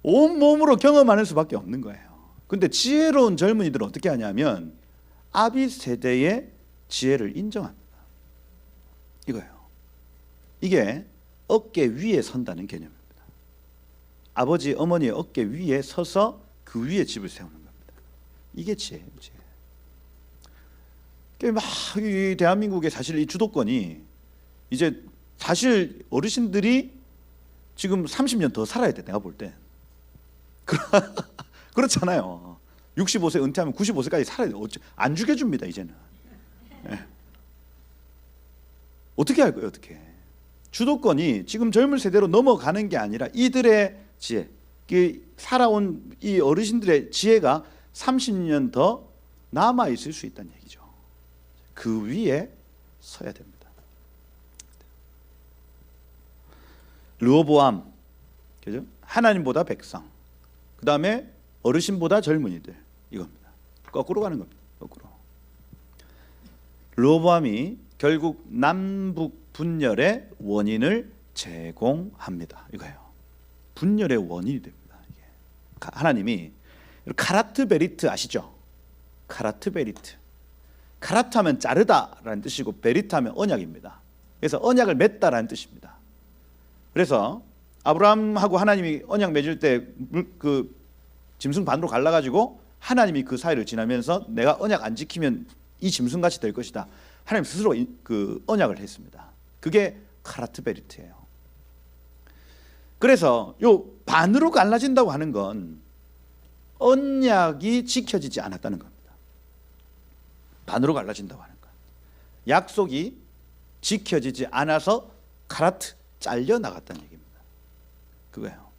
온몸으로 경험하는 수밖에 없는 거예요. 근데 지혜로운 젊은이들은 어떻게 하냐면 아비 세대의 지혜를 인정합니다. 이거예요. 이게 어깨 위에 선다는 개념입니다. 아버지, 어머니의 어깨 위에 서서 그 위에 집을 세우는 겁니다. 이게 지혜예요, 지혜. 막 이 대한민국의 사실 이 주도권이 이제 사실 어르신들이 지금 30년 더 살아야 돼, 내가 볼 때. 그렇잖아요. 65세 은퇴하면 95세까지 살아야 돼. 안 죽여줍니다, 이제는. 네. 어떻게 할 거예요, 어떻게? 주도권이 지금 젊은 세대로 넘어가는 게 아니라 이들의 지혜, 살아온 이 어르신들의 지혜가 30년 더 남아 있을 수 있다는 얘기죠. 그 위에 서야 됩니다. 르호보암, 그죠? 하나님보다 백성, 그 다음에 어르신보다 젊은이들, 이겁니다. 거꾸로 가는 겁니다. 거꾸로. 르호보암이 결국 남북 분열의 원인을 제공합니다. 이거예요. 분열의 원인이 됩니다. 이게. 하나님이 카라트 베리트 아시죠? 카라트 베리트. 카라트 하면 자르다라는 뜻이고 베리트 하면 언약입니다. 그래서 언약을 맺다라는 뜻입니다. 그래서 아브라함하고 하나님이 언약 맺을 때 그 짐승 반으로 갈라가지고 하나님이 그 사이를 지나면서 내가 언약 안 지키면 이 짐승같이 될 것이다. 하나님 스스로 그 언약을 했습니다. 그게 카라트 베리트예요. 그래서 요 반으로 갈라진다고 하는 건 언약이 지켜지지 않았다는 겁니다. 반으로 갈라진다고 하는 건 약속이 지켜지지 않아서 카라트 잘려 나갔다는 얘기입니다. 그거예요.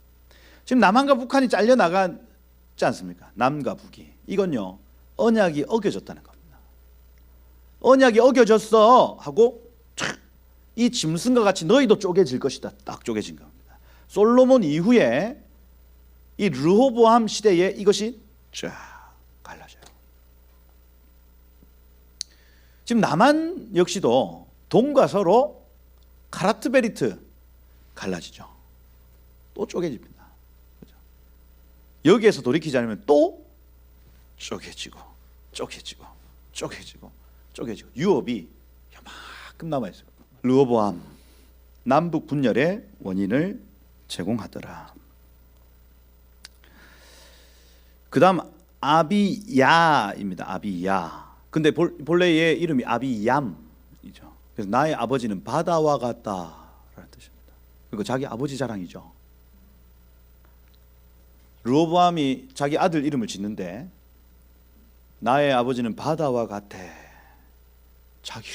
지금 남한과 북한이 잘려 나갔지 않습니까? 남과 북이. 이건요, 언약이 어겨졌다는 겁니다. 언약이 어겨졌어 하고 이 짐승과 같이 너희도 쪼개질 것이다. 딱 쪼개진 겁니다. 솔로몬 이후에 이 르호보암 시대에 이것이 쫙 갈라져요. 지금 남한 역시도 동과 서로 카라트베리트 갈라지죠. 또 쪼개집니다. 그렇죠? 여기에서 돌이키지 않으면 또 쪼개지고 쪼개지고 쪼개지고 쪼개지고 유업이 요만큼 남아있어요. 르호보암 남북 분열의 원인을 제공하더라. 그 다음 아비야입니다. 아비야. 근데 본래 얘 이름이 아비얌이죠. 그래서 나의 아버지는 바다와 같다라는 뜻입니다. 그리고 자기 아버지 자랑이죠. 르호보암이 자기 아들 이름을 짓는데 나의 아버지는 바다와 같아. 자기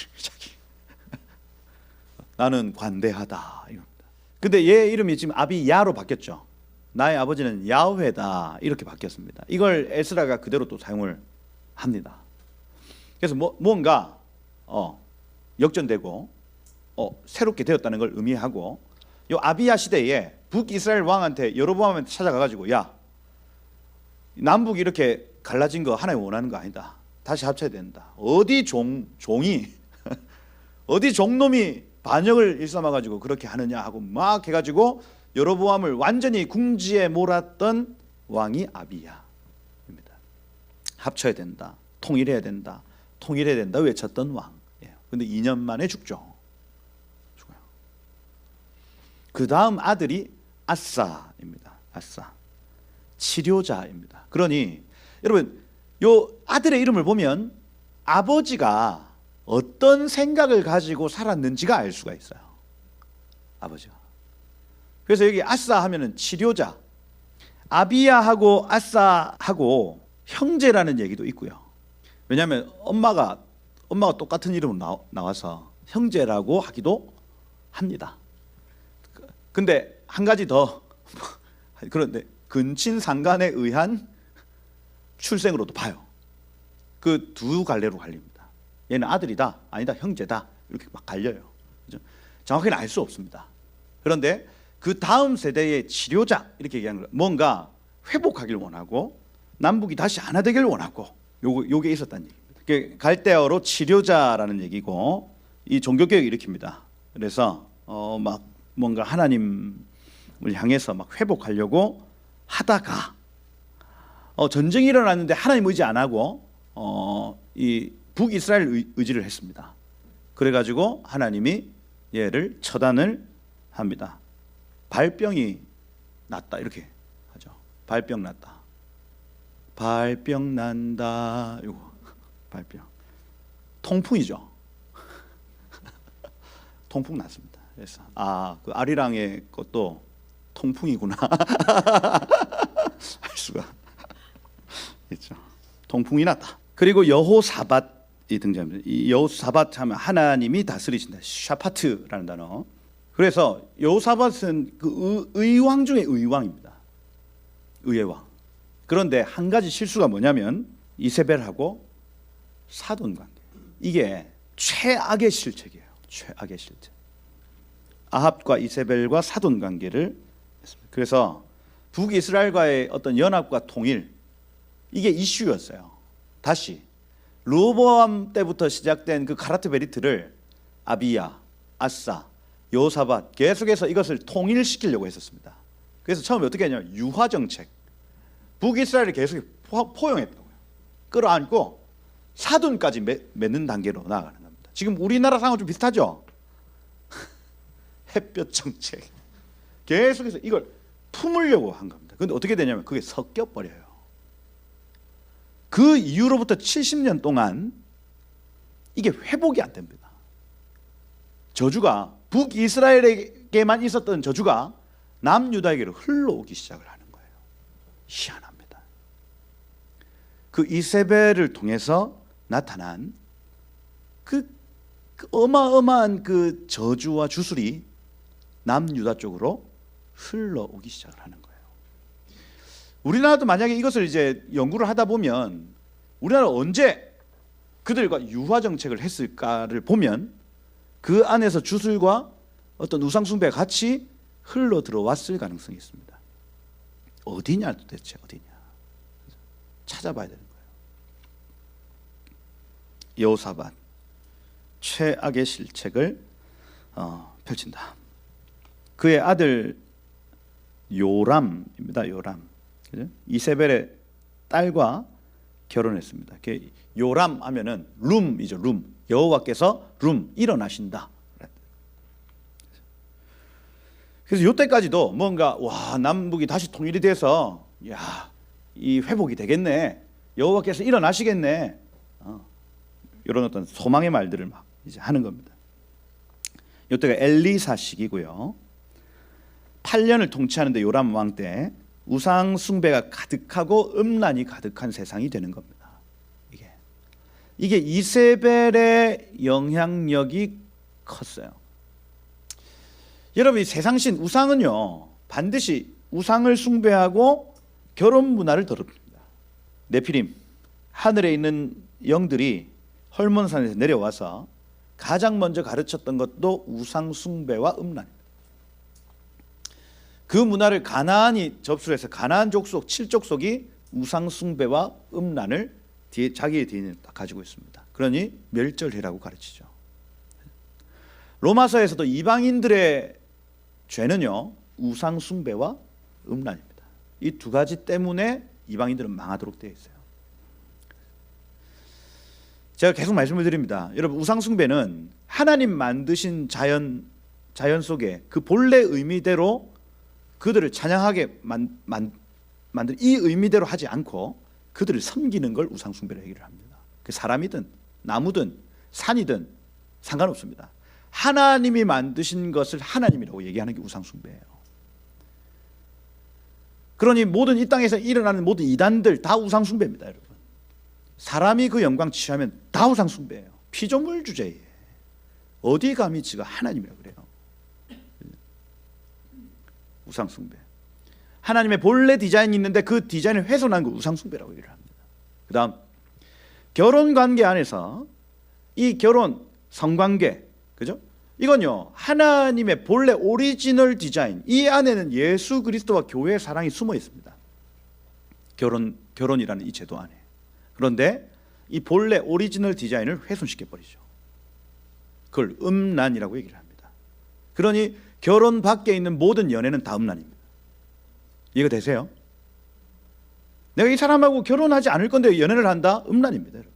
나는 관대하다 이겁니다. 근데 얘 이름이 지금 아비야로 바뀌었죠. 나의 아버지는 야훼다 이렇게 바뀌었습니다. 이걸 에스라가 그대로 또 사용을 합니다. 그래서 뭔가 역전되고 새롭게 되었다는 걸 의미하고, 요 아비야 시대에 북이스라엘 왕한테 여로보암한테 찾아가가지고 야, 남북이 이렇게 갈라진 거 하나님 원하는 거 아니다. 다시 합쳐야 된다. 어디 종이 어디 종놈이 반역을 일삼아가지고 그렇게 하느냐 하고 막 해가지고 여로보암을 완전히 궁지에 몰았던 왕이 아비야입니다. 합쳐야 된다. 통일해야 된다. 통일해야 된다 외쳤던 왕이에요. 근데 2년 만에 죽어요. 그 다음 아들이 아사입니다. 아사. 치료자입니다. 그러니 여러분, 요 아들의 이름을 보면 아버지가 어떤 생각을 가지고 살았는지가 알 수가 있어요. 아버지가. 그래서 여기 아사 하면은 치료자, 아비야하고 아사하고 형제라는 얘기도 있고요. 왜냐하면 엄마가 똑같은 이름으로 나와서 형제라고 하기도 합니다. 근데 한 가지 더 그런데 근친상간에 의한 출생으로도 봐요. 그 두 갈래로 갈립니다. 얘는 아들이다, 아니다, 형제다 이렇게 막 갈려요. 그렇죠? 정확히는 알 수 없습니다. 그런데 그 다음 세대의 치료자 이렇게 얘기하는 거, 뭔가 회복하길 원하고 남북이 다시 하나 되길 원하고 요게 있었다는 얘기입니다. 갈대어로 치료자라는 얘기고, 이 종교개혁을 일으킵니다. 그래서 막 뭔가 하나님을 향해서 막 회복하려고 하다가 전쟁이 일어났는데 하나님 의지 안 하고 이 북이스라엘 의지를 했습니다. 그래가지고 하나님이 얘를 처단을 합니다. 발병이 났다 이렇게 하죠. 발병 났다. 발병 난다. 이거 발병. 통풍이죠. 통풍 났습니다. 그래서 그 아리랑의 것도 통풍이구나 할 수가 있죠. 통풍이 났다. 그리고 여호사밧이 등장합니다. 이 여호사밧 하면 하나님이 다스리신다. 샤파트라는 단어. 그래서 여호사밧은 그 의왕 중에 의왕입니다. 의의 왕. 그런데 한 가지 실수가 뭐냐면 이세벨하고 사돈 관계. 이게 최악의 실책이에요. 최악의 실책. 아합과 이세벨과 사돈 관계를 했습니다. 그래서 북이스라엘과의 어떤 연합과 통일, 이게 이슈였어요. 다시 르호보암 때부터 시작된 그 카라트 베리트를 아비야, 아사, 여호사밧 계속해서 이것을 통일시키려고 했었습니다. 그래서 처음에 어떻게 했냐면 유화 정책, 북이스라엘을 계속 포용했다고요. 끌어안고 사돈까지 맺는 단계로 나아가는 겁니다. 지금 우리나라 상황 좀 비슷하죠? 햇볕 정책 계속해서 이걸 품으려고 한 겁니다. 그런데 어떻게 되냐면 그게 섞여 버려요. 그 이후로부터 70년 동안 이게 회복이 안 됩니다. 저주가 북이스라엘에게만 있었던 저주가 남유다에게로 흘러오기 시작을 하는 거예요. 희한합니다. 그 이세벨을 통해서 나타난 그 어마어마한 그 저주와 주술이 남유다 쪽으로 흘러오기 시작을 하는 거예요. 우리나라도 만약에 이것을 이제 연구를 하다 보면 우리나라 언제 그들과 유화 정책을 했을까를 보면 그 안에서 주술과 어떤 우상 숭배가 같이 흘러 들어왔을 가능성이 있습니다. 어디냐 도대체 어디냐 찾아봐야 되는 거예요. 여호사밧 최악의 실책을 펼친다. 그의 아들 요람입니다. 요람, 이세벨의 딸과 결혼했습니다. 요람 하면은 룸이죠. 룸. 여호와께서 일어나신다. 그래서 이때까지도 뭔가 남북이 다시 통일이 돼서 이 회복이 되겠네. 여호와께서 일어나시겠네. 이런 어떤 소망의 말들을 막 이제 하는 겁니다. 이때가 엘리사 시기고요. 8년을 통치하는데 요람 왕 때 우상 숭배가 가득하고 음란이 가득한 세상이 되는 겁니다. 이게 이세벨의 영향력이 컸어요. 여러분, 이 세상신 우상은요 반드시 우상을 숭배하고 결혼 문화를 더럽힙니다. 네피림, 하늘에 있는 영들이 헐몬산에서 내려와서 가장 먼저 가르쳤던 것도 우상 숭배와 음란입니다. 그 문화를 가나안이 접수를 해서 가나안 족속 7족속이 우상 숭배와 음란을 자기의 뒤에는 가지고 있습니다. 그러니 멸절해라고 가르치죠. 로마서에서도 이방인들의 죄는요 우상 숭배와 음란입니다. 이 두 가지 때문에 이방인들은 망하도록 되어 있어요. 제가 계속 말씀을 드립니다. 여러분, 우상 숭배는 하나님 만드신 자연 속에 그 본래 의미대로 그들을 찬양하게 만든 이 의미대로 하지 않고 그들을 섬기는 걸 우상 숭배로 얘기를 합니다. 그 사람이든 나무든 산이든 상관없습니다. 하나님이 만드신 것을 하나님이라고 얘기하는 게 우상 숭배예요. 그러니 모든 이 땅에서 일어나는 모든 이단들 다 우상 숭배입니다, 여러분. 사람이 그 영광 취하면 다 우상 숭배예요. 피조물 주제에 어디 감히 지가 하나님이라고 그래요. 우상 숭배. 하나님의 본래 디자인이 있는데 그 디자인을 훼손한 거 우상 숭배라고 얘기를 합니다. 그다음 결혼 관계 안에서 이 결혼 성관계, 그죠? 이건요 하나님의 본래 오리지널 디자인, 이 안에는 예수 그리스도와 교회의 사랑이 숨어 있습니다. 결혼이라는 이 제도 안에. 그런데 이 본래 오리지널 디자인을 훼손시켜 버리죠. 그걸 음란이라고 얘기를 합니다. 그러니 결혼 밖에 있는 모든 연애는 다 음란입니다. 이해가 되세요? 내가 이 사람하고 결혼하지 않을 건데 연애를 한다? 음란입니다, 여러분.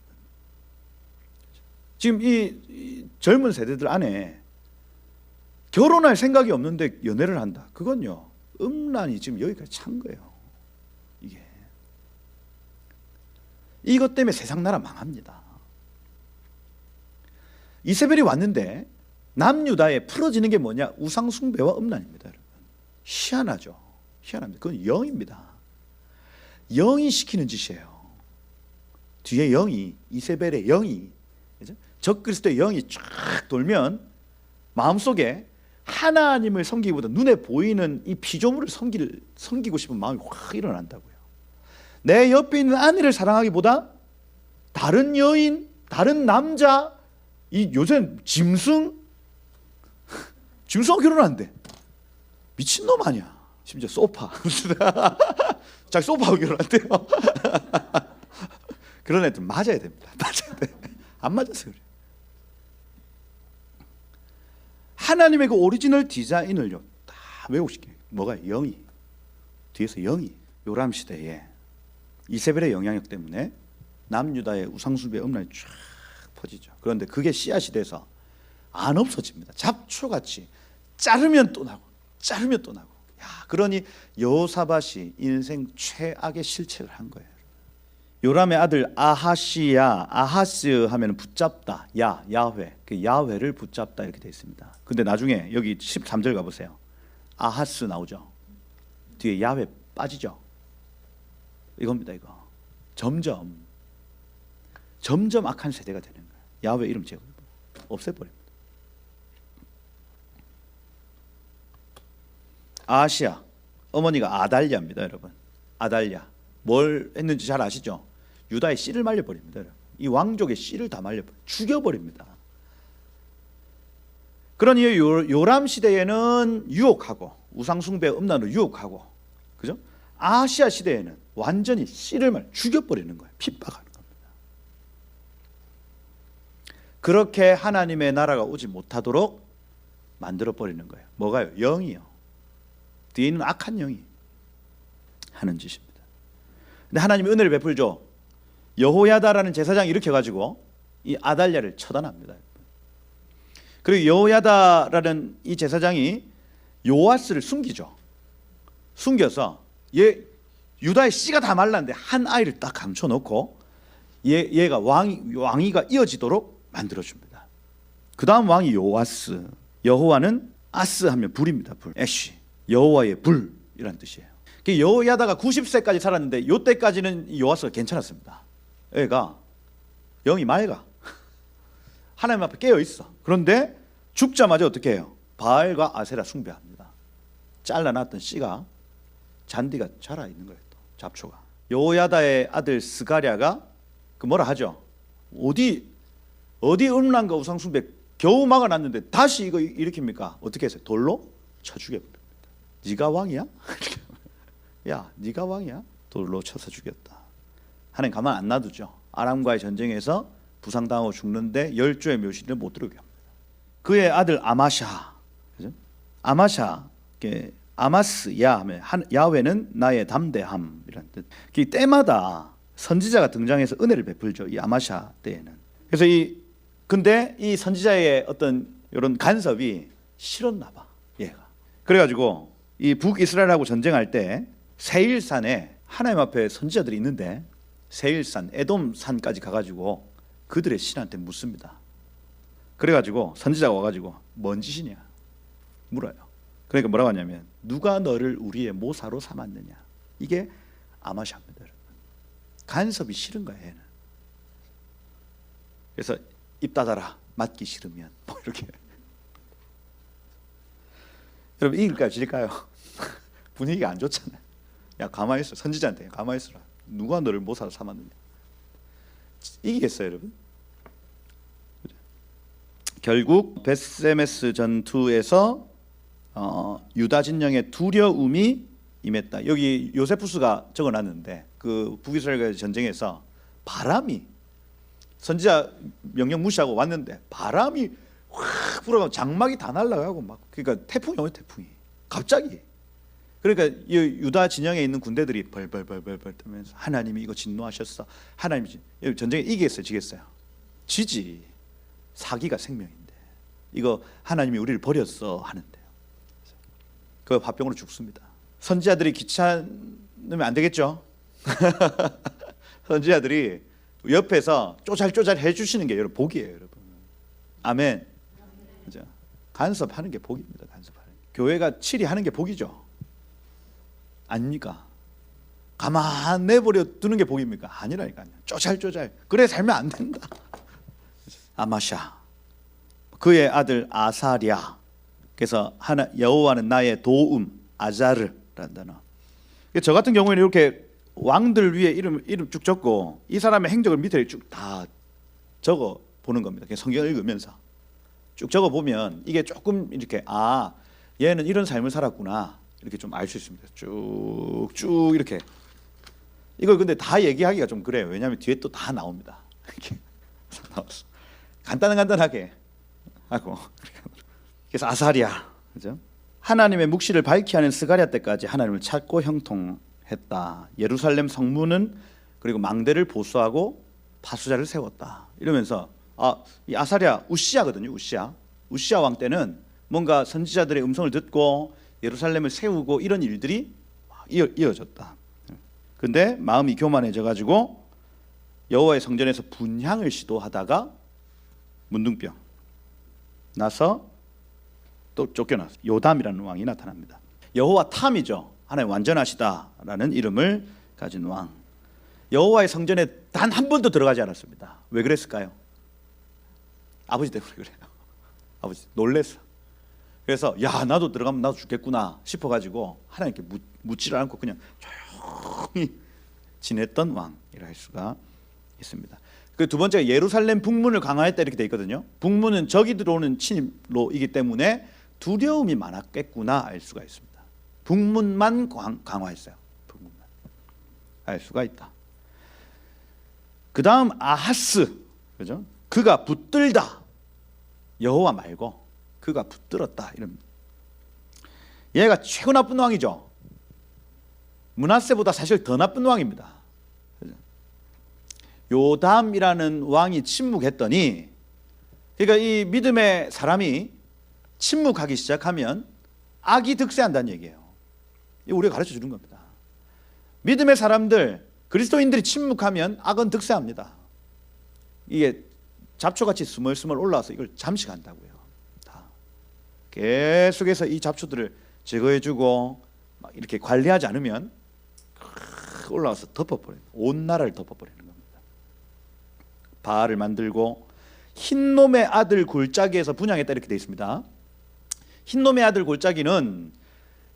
지금 이 젊은 세대들 안에 결혼할 생각이 없는데 연애를 한다. 그건요 음란이 지금 여기까지 찬 거예요. 이것 때문에 세상 나라 망합니다. 이세벨이 왔는데 남유다에 풀어지는 게 뭐냐? 우상 숭배와 음란입니다, 여러분. 희한하죠. 희한합니다. 그건 영입니다. 영이 시키는 짓이에요. 뒤에 영이, 이세벨의 영이, 적그리스도의 영이 쫙 돌면 마음속에 하나님을 섬기기보다 눈에 보이는 이 피조물을 섬기고 싶은 마음이 확 일어난다고요. 내 옆에 있는 아내를 사랑하기보다 다른 여인, 다른 남자, 이 요새는 짐승하고 결혼한대. 미친놈 아니야. 심지어 소파. 자기 소파하고 결혼한대요. 그런 애들 맞아야 됩니다. 맞아야 돼. 안 맞아서 그래요. 하나님의 그 오리지널 디자인을요 다 왜곡시켜요. 뭐가? 영이. 뒤에서 영이. 요람 시대에 이세벨의 영향력 때문에 남유다의 우상숭배 음란이 쫙 퍼지죠. 그런데 그게 씨앗이 돼서 안 없어집니다. 잡초같이 자르면 또 나고 자르면 또 나고. 그러니 여호사밧이 인생 최악의 실책을 한 거예요. 요람의 아들 아하시야, 아하스 하면 붙잡다, 야훼, 그 야훼를 붙잡다 이렇게 되어 있습니다. 근데 나중에 여기 13절 가보세요. 아하스 나오죠. 뒤에 야훼 빠지죠. 이겁니다. 이거 점점 악한 세대가 되는 거예요. 야훼 이름 제거 없애버립니다. 아시아 어머니가 아달랴입니다, 여러분. 아달랴 뭘 했는지 잘 아시죠? 유다의 씨를 말려버립니다. 이 왕족의 씨를 다 죽여버립니다. 그러니 요람 시대에는 유혹하고 우상숭배 음란으로 유혹하고, 그죠? 아시아 시대에는 완전히 씨를 죽여버리는 거예요. 핍박하는 겁니다. 그렇게 하나님의 나라가 오지 못하도록 만들어버리는 거예요. 뭐가요? 영이요. 뒤에 있는 악한 영이 하는 짓입니다. 근데 하나님이 은혜를 베풀죠. 여호야다라는 제사장이 이렇게 해가지고 이 아달랴를 처단합니다. 그리고 여호야다라는 이 제사장이 요아스를 숨기죠. 숨겨서 유다의 씨가 다 말랐는데 한 아이를 딱 감춰놓고 얘가 왕위가 이어지도록 만들어줍니다. 그 다음 왕이 요아스. 여호와는 아스 하면 불입니다. 불. 애쉬. 여호와의 불이란 뜻이에요. 여호야다가 90세까지 살았는데 이때까지는 요아스가 괜찮았습니다. 애가 영이 맑아. 하나님 앞에 깨어 있어. 그런데 죽자마자 어떻게 해요? 바알과 아세라 숭배합니다. 잘라놨던 씨가 잔디가 자라 있는 거예요. 또 잡초가. 여호야다의 아들 스가랴가 그 뭐라 하죠? 어디 음란과 우상 숭배 겨우 막아놨는데 다시 이거 일으킵니까? 어떻게 했어요? 돌로 쳐 죽여버립니다. 네가 왕이야? 야, 네가 왕이야? 돌로 쳐서 죽였다. 하나님 가만 안 놔두죠. 아람과의 전쟁에서 부상당하고 죽는데 10조의 묘실을 못 들어오게 합니다. 그의 아들 아마샤, 그죠? 아마스야 하면 야훼는 나의 담대함이라는 뜻. 때마다 선지자가 등장해서 은혜를 베풀죠. 이 아마샤 때에는. 그래서 근데 이 선지자의 어떤 이런 간섭이 싫었나 봐, 얘가. 그래가지고 이 북이스라엘하고 전쟁할 때 세일산에 하나님 앞에 선지자들이 있는데 세일산, 에돔산까지 가가지고 그들의 신한테 묻습니다. 그래가지고 선지자가 와가지고 뭔 짓이냐 물어요. 그러니까 뭐라고 하냐면 누가 너를 우리의 모사로 삼았느냐. 이게 아마샤입니다. 여러분. 간섭이 싫은 거야 얘는. 그래서 입 닫아라. 맞기 싫으면 뭐 이렇게. 여러분 이길까요 질까요? 분위기가 안 좋잖아요. 야 가만히 있어. 선지자한테 가만히 있어라. 누가 너를 모사로 삼았느냐. 이기겠어요 여러분? 결국 벳세메스 전투에서 유다 진영의 두려움이 임했다. 여기 요세푸스가 적어놨는데 그 북이스라엘 전쟁에서 바람이 선지자 명령 무시하고 왔는데 바람이 확 불어가고 장막이 다 날아가고 막 그러니까 태풍이 오요 태풍이 갑자기. 그러니까 유다 진영에 있는 군대들이 벌벌 뜨면서 하나님이 이거 진노하셨어. 하나님이 전쟁에 이기겠어요 지겠어요? 지지. 사기가 생명인데 이거 하나님이 우리를 버렸어 하는데요. 그 화병으로 죽습니다. 선지자들이 귀찮으면 안 되겠죠? 선지자들이 옆에서 쪼잘쪼잘 해주시는 게 여러분 복이에요 여러분. 아멘. 그죠? 간섭하는 게 복입니다. 간섭하는 게. 교회가 치리하는 게 복이죠. 아닙니까? 가만 내버려 두는 게 복입니까? 아니라니까요. 쪼잘쪼잘. 그래 살면 안 된다. 아마샤 그의 아들 아사랴. 그래서 여호와는 나의 도움 아자르라는 단어. 저 같은 경우에는 이렇게 왕들 위에 이름 쭉 적고 이 사람의 행적을 밑에 쭉 다 적어 보는 겁니다. 성경을 읽으면서 쭉 적어 보면 이게 조금 이렇게 얘는 이런 삶을 살았구나 이렇게 좀 알 수 있습니다. 쭉쭉 이렇게. 이걸 근데 다 얘기하기가 좀 그래요. 왜냐하면 뒤에 또 다 나옵니다. 이렇게 나왔어. 간단하게 하고. 그래서 아사랴, 그죠? 하나님의 묵시를 밝히 하는 스가랴 때까지 하나님을 찾고 형통했다. 예루살렘 성문은 그리고 망대를 보수하고 파수자를 세웠다. 이러면서 이 아사랴 우시아거든요. 우시아 왕 때는 뭔가 선지자들의 음성을 듣고 예루살렘을 세우고 이런 일들이 이어졌다. 근데 마음이 교만해져 가지고 여호와의 성전에서 분향을 시도하다가 문둥병 나서 또 쫓겨났어. 요담이라는 왕이 나타납니다. 여호와 탐이죠. 하나님 완전하시다라는 이름을 가진 왕. 여호와의 성전에 단 한 번도 들어가지 않았습니다. 왜 그랬을까요? 아버지 때문에 그래요. 아버지 놀랬어. 그래서 나도 들어가면 나도 죽겠구나 싶어가지고 하나님께 묻지를 않고 그냥 조용히 지냈던 왕이라 할 수가 있습니다. 그 두 번째가 예루살렘 북문을 강화했다 이렇게 돼 있거든요. 북문은 적이 들어오는 침로이기 때문에 두려움이 많았겠구나 알 수가 있습니다. 북문만 강화했어요. 북문만 알 수가 있다. 그 다음 아하스, 그죠? 그가 붙들다. 여호와 말고 그가 붙들었다 이런. 얘가 최고 나쁜 왕이죠. 므낫세보다 사실 더 나쁜 왕입니다. 요담이라는 왕이 침묵했더니, 그러니까 이 믿음의 사람이 침묵하기 시작하면 악이 득세한다는 얘기예요. 이거 우리가 가르쳐 주는 겁니다. 믿음의 사람들, 그리스도인들이 침묵하면 악은 득세합니다. 이게 잡초같이 스멀스멀 올라와서 이걸 잠식한다고요. 다 계속해서 이 잡초들을 제거해주고 막 이렇게 관리하지 않으면 올라와서 덮어버려요. 온 나라를 덮어버리는 겁니다. 바알을 만들고 흰놈의 아들 골짜기에서 분향했다 이렇게 되어 있습니다. 흰놈의 아들 골짜기는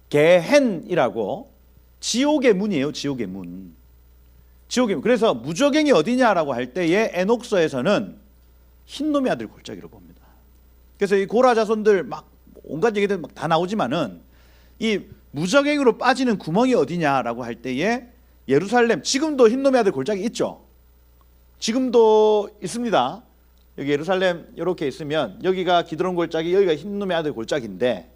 게헨이라고 지옥의 문이에요. 지옥의 문. 지옥의 문. 그래서 무저갱이 어디냐라고 할 때에 에녹서에서는 흰놈의 아들 골짜기로 봅니다. 그래서 이 고라 자손들 막 온갖 얘기들 막 다 나오지만은 이 무저갱이로 빠지는 구멍이 어디냐라고 할 때에 예루살렘, 지금도 흰놈의 아들 골짜기 있죠. 지금도 있습니다. 여기 예루살렘 이렇게 있으면 여기가 기드론 골짜기, 여기가 흰놈의 아들 골짜기인데,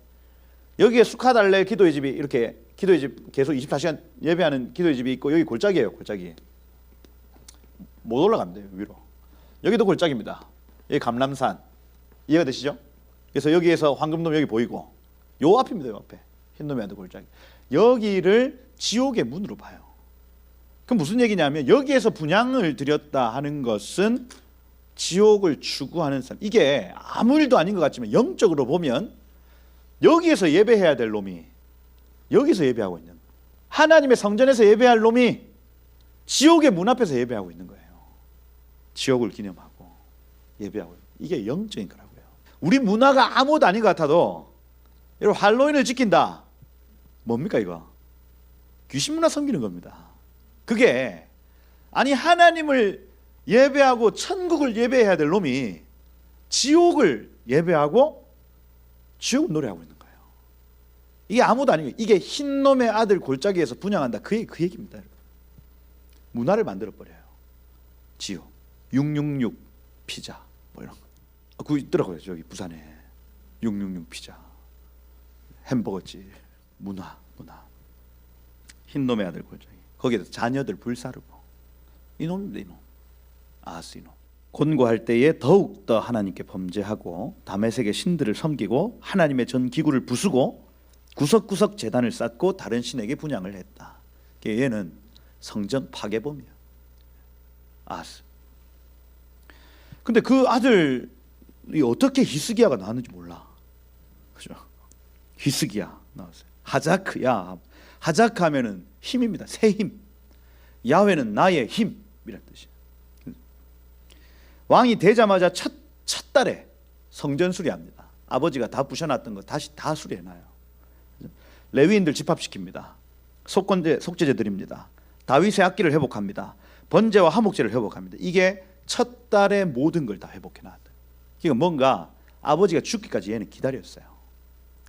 여기에 수카달레 기도의 집이 이렇게 기도의 집 계속 24시간 예배하는 기도의 집이 있고, 여기 골짜기예요. 골짜기 못 올라간대요. 위로. 여기도 골짜기입니다. 여기 감람산, 이해가 되시죠? 그래서 여기에서 황금돔 여기 보이고, 요 앞입니다. 요 앞에 흰놈의 아들 골짜기. 여기를 지옥의 문으로 봐요. 그럼 무슨 얘기냐면, 여기에서 분향을 드렸다 하는 것은 지옥을 추구하는 사람, 이게 아무 일도 아닌 것 같지만 영적으로 보면 여기에서 예배해야 될 놈이 여기서 예배하고 있는, 하나님의 성전에서 예배할 놈이 지옥의 문 앞에서 예배하고 있는 거예요. 지옥을 기념하고 예배하고. 이게 영적인 거라고요. 우리 문화가 아무것도 아닌 것 같아도 여러분, 할로윈을 지킨다, 뭡니까 이거? 귀신 문화 섬기는 겁니다. 그게 아니, 하나님을 예배하고 천국을 예배해야 될 놈이 지옥을 예배하고 지옥을 노래하고 있는 거예요. 이게 아무도 아니에요. 이게 흰놈의 아들 골짜기에서 분향한다, 그 얘기입니다. 문화를 만들어버려요. 지옥, 666 피자 뭐 이런 거. 그거 있더라고요. 저기 부산에 666 피자, 햄버거집, 문화. 흰놈의 아들 골짜기. 거기에서 자녀들 불사르고. 이놈입니다. 이놈. 아하스 이놈. 권고할 때에 더욱더 하나님께 범죄하고 다메섹의 신들을 섬기고 하나님의 전 기구를 부수고 구석구석 제단을 쌓고 다른 신에게 분향을 했다. 얘는 성전 파괴범이야. 아하스. 근데 그 아들이 어떻게 히스기야가 나왔는지 몰라. 그죠? 히스기야 나왔어요. 하자크야. 하자크 하면은 힘입니다. 새 힘. 야훼는 나의 힘이란 뜻이에요. 왕이 되자마자 첫 달에 성전 수리합니다. 아버지가 다 부셔놨던 거 다시 다 수리해놔요. 레위인들 집합시킵니다. 속죄제 드립니다. 다윗의 악기를 회복합니다. 번제와 화목제를 회복합니다. 이게 첫 달에 모든 걸 다 회복해놨다. 그러니까 뭔가 아버지가 죽기까지 얘는 기다렸어요.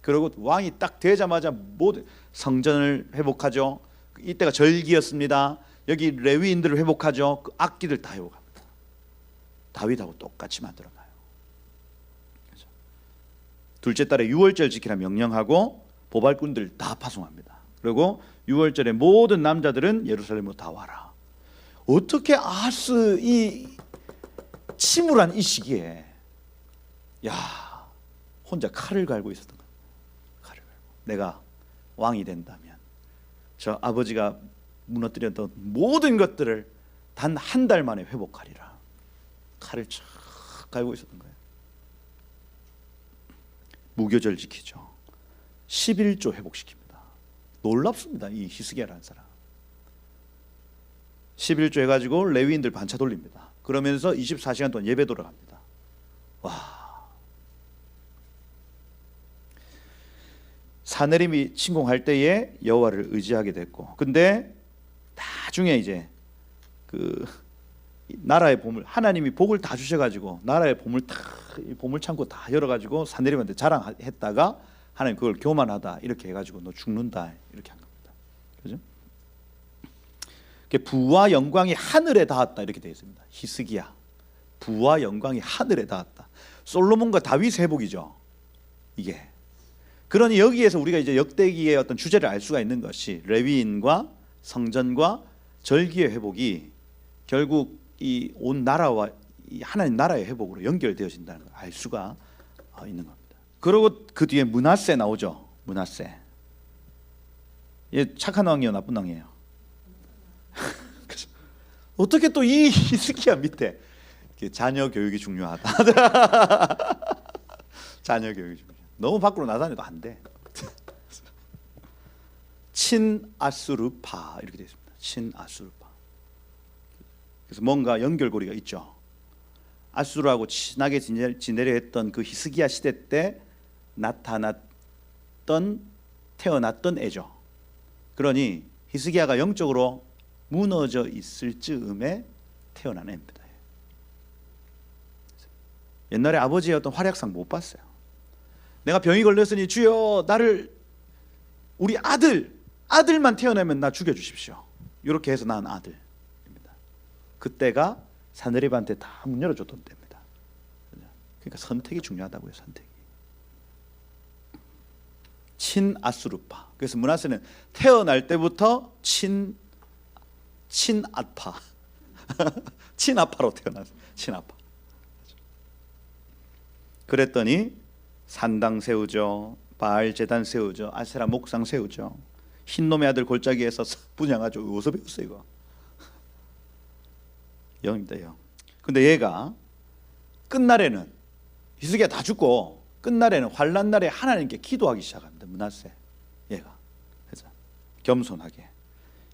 그리고 왕이 딱 되자마자 모든 성전을 회복하죠. 이때가 절기였습니다. 여기 레위인들을 회복하죠. 그 악기들 다 회복합니다. 다윗하고 똑같이 만들어놔요. 그렇죠? 둘째 달에 유월절 지키라 명령하고 보발꾼들 다 파송합니다. 그리고 유월절에 모든 남자들은 예루살렘으로 다 와라. 어떻게 아하스 이 침울한 이 시기에 혼자 칼을 갈고 있었던 거야. 칼을 갈고. 내가 왕이 된다면 저 아버지가 무너뜨렸던 모든 것들을 단 한 달 만에 회복하리라. 칼을 쫙 갈고 있었던 거예요. 무교절 지키죠. 11조 회복시킵니다. 놀랍습니다. 이 히스기야라는 사람. 11조 해가지고 레위인들 반차 돌립니다. 그러면서 24시간 동안 예배 돌아갑니다. 와. 사내림이 침공할 때에 여호와를 의지하게 됐고, 근데 나중에 이제 그 나라의 보물, 하나님이 복을 다 주셔가지고 나라의 보물 보물 창고 다 열어가지고 사내립한테 자랑했다가 하나님 그걸 교만하다 이렇게 해가지고 너 죽는다 이렇게 한 겁니다. 그죠? 부와 영광이 하늘에 닿았다 이렇게 되어 있습니다. 히스기야, 부와 영광이 하늘에 닿았다. 솔로몬과 다윗의 회복이죠. 이게. 그러니 여기에서 우리가 이제 역대기의 어떤 주제를 알 수가 있는 것이 레위인과 성전과 절기의 회복이 결국 이 온 나라와 이 하나님 나라의 회복으로 연결되어진다는 걸 알 수가 있는 겁니다. 그리고 그 뒤에 므낫세 나오죠. 므낫세. 얘 착한 왕이에요, 나쁜 왕이에요? 어떻게 또 이 히스기야 밑에 자녀 교육이 중요하다. 자녀 교육이 중요하다. 너무 밖으로 나다녀도 안 돼. 친아수르파 이렇게 되어 있습니다. 친아수르파. 그래서 뭔가 연결고리가 있죠. 아수르하고 친하게 지내려 했던 그 히스기야 시대 때 태어났던 애죠. 그러니 히스기야가 영적으로 무너져 있을 즈음에 태어난 애입니다. 옛날에 아버지의 어떤 활약상 못 봤어요. 내가 병이 걸렸으니 주여 나를 우리 아들만 태어나면 나 죽여주십시오. 이렇게 해서 낳은 아들입니다. 그때가 사내립한테 다 문 열어줬던 때입니다. 그러니까 선택이 중요하다고요. 선택이. 친아수르파. 그래서 므낫세는 태어날 때부터 친아파 친아파로 태어났어요. 친아파. 그랬더니 산당 세우죠. 바알 제단 세우죠. 아세라 목상 세우죠. 흰놈의 아들 골짜기에서 분양하죠. 어디서 배웠어요 이거? 영입니다. 영. 근데 얘가 끝날에는 히스기야 다 죽고 끝날에는 환난 날에 하나님께 기도하기 시작합니다. 므낫세 얘가. 그래서 겸손하게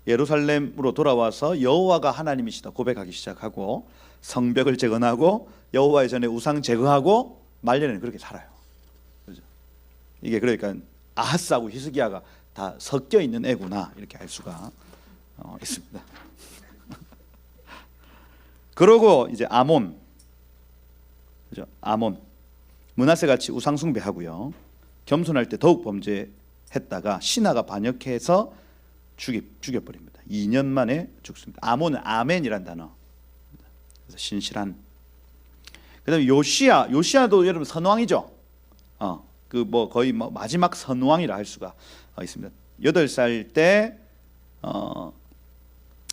예루살렘으로 돌아와서 여호와가 하나님이시다 고백하기 시작하고 성벽을 재건하고 여호와의 전에 우상 제거하고 말년에는 그렇게 살아요. 그렇죠? 이게 그러니까 아하스하고 히스기야가 다 섞여 있는 애구나 이렇게 알 수가 있습니다. 그러고 이제 아몬, 그죠? 아몬, 므낫세 같이 우상 숭배하고요. 겸손할 때 더욱 범죄했다가 신하가 반역해서 죽여버립니다. 2년 만에 죽습니다. 아몬은 아멘이란 단어. 그래서 신실한. 그다음에 요시야도 여러분 선왕이죠. 그 뭐 거의 뭐 마지막 선왕이라 할 수가 있습니다. 8살 때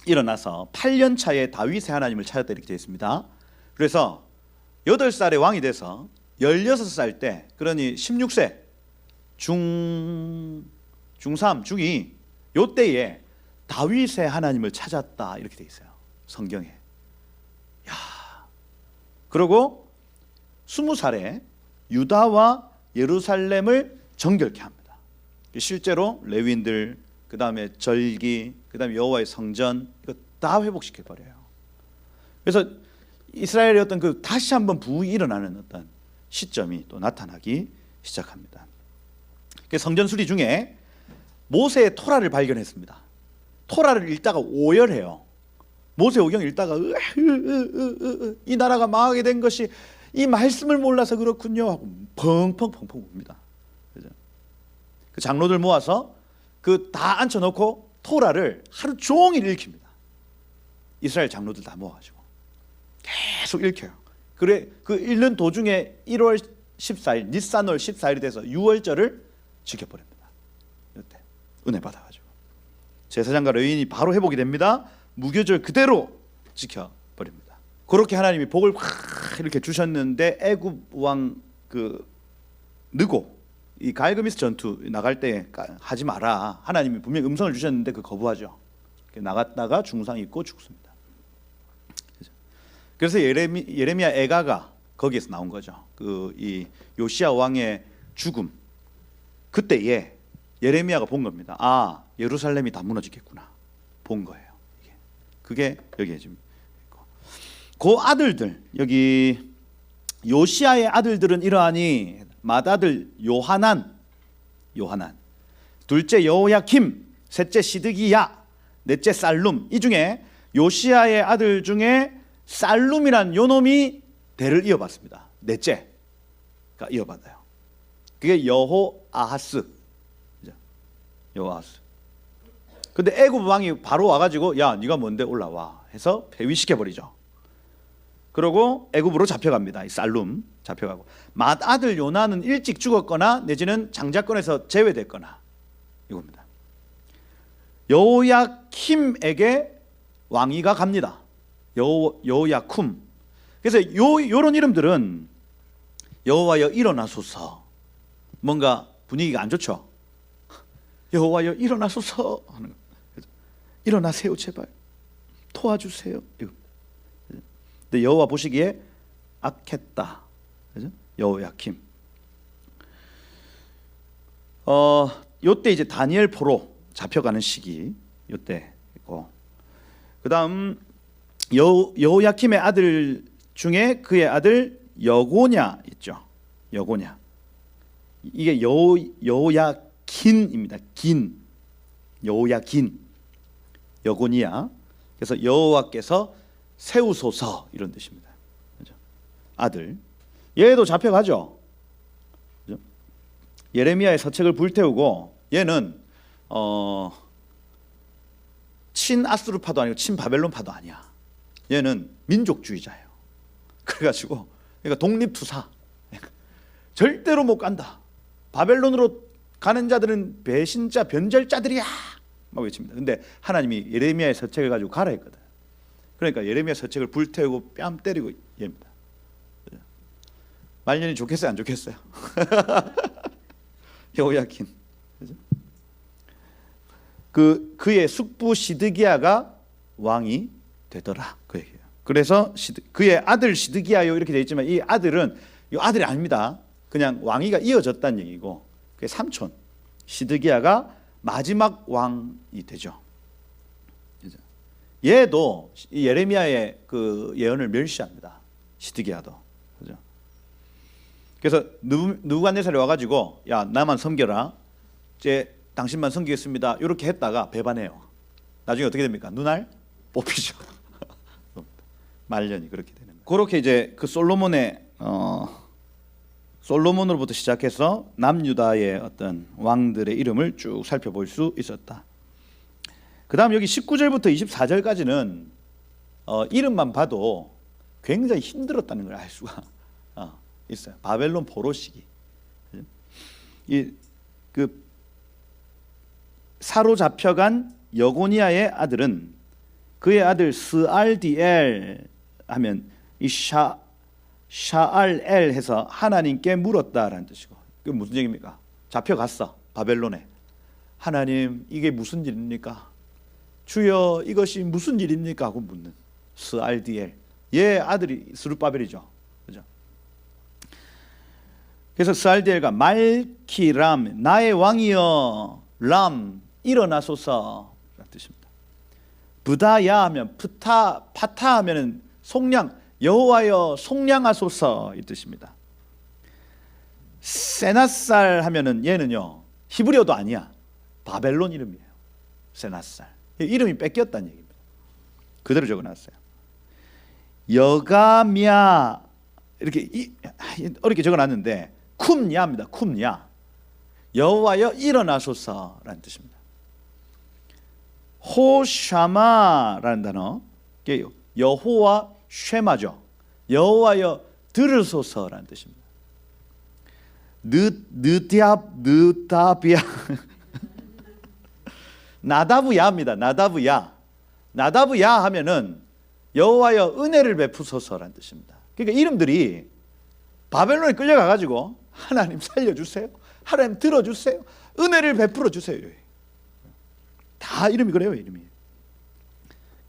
일어나서 8년 차에 다윗의 하나님을 찾았다 이렇게 되어 있습니다. 그래서 8살에 왕이 돼서 16살 때 그러니 16세 중3 중2 요때에 다윗의 하나님을 찾았다 이렇게 되어 있어요. 성경에. 야. 그리고 20살에 유다와 예루살렘을 정결케 합니다. 실제로 레위인들 그다음에 절기 그다음에 여호와의 성전 이거 다 회복시켜 버려요. 그래서 이스라엘의 어떤 그 다시 한번 부흥이 일어나는 어떤 시점이 또 나타나기 시작합니다. 성전 수리 중에 모세의 토라를 발견했습니다. 토라를 읽다가 오열해요. 모세오경 읽다가 이 나라가 망하게 된 것이 이 말씀을 몰라서 그렇군요 하고 펑펑 웁니다. 그 장로들 모아서 그 다 앉혀놓고 토라를 하루 종일 읽힙니다. 이스라엘 장로들 다 모아가지고 계속 읽혀요. 그래 그 읽는 도중에 1월 14일 니산월 14일이 돼서 6월절을 지켜버립니다. 이때 은혜 받아가지고 제사장과 레위인이 바로 회복이 됩니다. 무교절 그대로 지켜버립니다. 그렇게 하나님이 복을 확 이렇게 주셨는데 애굽 왕 그 느고 이 갈그미스 전투 나갈 때 하지 마라. 하나님이 분명히 음성을 주셨는데 그 거부하죠. 나갔다가 중상 입고 죽습니다. 그래서 예레미야 애가가 거기에서 나온 거죠. 그 이 요시야 왕의 죽음 그때에 예레미야가 본 겁니다. 아 예루살렘이 다 무너지겠구나 본 거예요. 그게 여기에 지금 있고 그 아들들 여기 요시야의 아들들은 이러하니 맏아들 요하난 둘째 여호야김 셋째 시드기야 넷째 살룸. 이 중에 요시야의 아들 중에 살룸이란 요 놈이 대를 이어받습니다. 넷째가 이어받아요. 그게 여호아하스. 여호아하스. 근데 애굽 왕이 바로 와가지고 야 네가 뭔데 올라와 해서 폐위시켜버리죠. 그러고 애굽으로 잡혀갑니다. 이 살룸 잡혀가고, 맏아들 요나는 일찍 죽었거나 내지는 장자권에서 제외됐거나 이겁니다. 여호야킴에게 왕위가 갑니다. 여호야쿰. 그래서 요런 이름들은 여호와여 일어나소서, 뭔가 분위기가 안 좋죠. 여호와여 일어나소서 하는 거. 일어나세요 제발, 도와주세요. 근데 여호와 보시기에 악했다. 그죠? 여호야킴. 요때 이제 다니엘 포로 잡혀가는 시기 요때 있고, 그다음 여호야킴의 아들 중에 그의 아들 여고냐 있죠. 여고냐. 이게 여호야긴입니다. 긴. 여호야긴. 여고니야. 그래서 여호와께서 세우소서 이런 뜻입니다. 그죠? 아들. 얘도 잡혀가죠. 그죠? 예레미야의 서책을 불태우고, 얘는 친아수르파도 아니고 친바벨론파도 아니야. 얘는 민족주의자예요. 그래가지고 그러니까 독립투사. 절대로 못 간다. 바벨론으로 가는 자들은 배신자 변절자들이야 막 외칩니다. 근데 하나님이 예레미야의 서책을 가지고 가라 했거든. 그러니까 예레미야 서책을 불태우고 뺨 때리고 얘입니다. 말년이 좋겠어요 안 좋겠어요? 여호야킨. 그의 숙부 시드기야가 왕이 되더라 그 얘기예요. 그래서 그의 아들 시드기야요 이렇게 되어 있지만, 이 아들은 이 아들이 아닙니다. 그냥 왕위가 이어졌다는 얘기고, 그게 삼촌 시드기야가 마지막 왕이 되죠. 얘도 예레미야의 그 예언을 멸시합니다. 시드기야도. 그죠? 그래서 느부갓네살이 와가지고 야 나만 섬겨라, 이제 당신만 섬기겠습니다 이렇게 했다가 배반해요. 나중에 어떻게 됩니까? 눈알 뽑히죠. 말년이 그렇게 되는 거예요. 그렇게 이제 그 솔로몬으로부터 시작해서 남유다의 어떤 왕들의 이름을 쭉 살펴볼 수 있었다. 그 다음 여기 19절부터 24절까지는 이름만 봐도 굉장히 힘들었다는 걸 알 수가 있어요. 바벨론 포로 시기. 그 사로잡혀간 여고니아의 아들은 그의 아들 스알디엘 하면 이 샤알엘 해서 하나님께 물었다라는 뜻이고, 그게 무슨 얘기입니까? 잡혀갔어 바벨론에. 하나님 이게 무슨 일입니까? 주여 이것이 무슨 일입니까? 하고 묻는 스알디엘. 얘 아들이 스룹바벨이죠. 그죠? 그래서 스알디엘과 말키람 나의 왕이여 람 일어나소서 라는 뜻입니다. 부다야 하면 파타 하면은 속량, 여호와여 속량하소서 이 뜻입니다. 세낫살 하면은 얘는요 히브리어도 아니야, 바벨론 이름이에요. 세낫살. 이름이 뺏겼다는 얘기입니다. 그대로 적어놨어요. 여가미야 이렇게 어렵게 적어놨는데 쿰야입니다. 쿰야. 여호와여 일어나소서라는 뜻입니다. 호샤마라는 단어, 여호와 쉐마죠. 여호와여 들으소서라는 뜻입니다. 느다비야 나다브야입니다. 나다브야 하면은 여호와여 은혜를 베푸소서라는 뜻입니다. 그러니까 이름들이 바벨론에 끌려가가지고 하나님 살려주세요, 하나님 들어주세요, 은혜를 베풀어 주세요. 다 이름이 그래요. 이름이.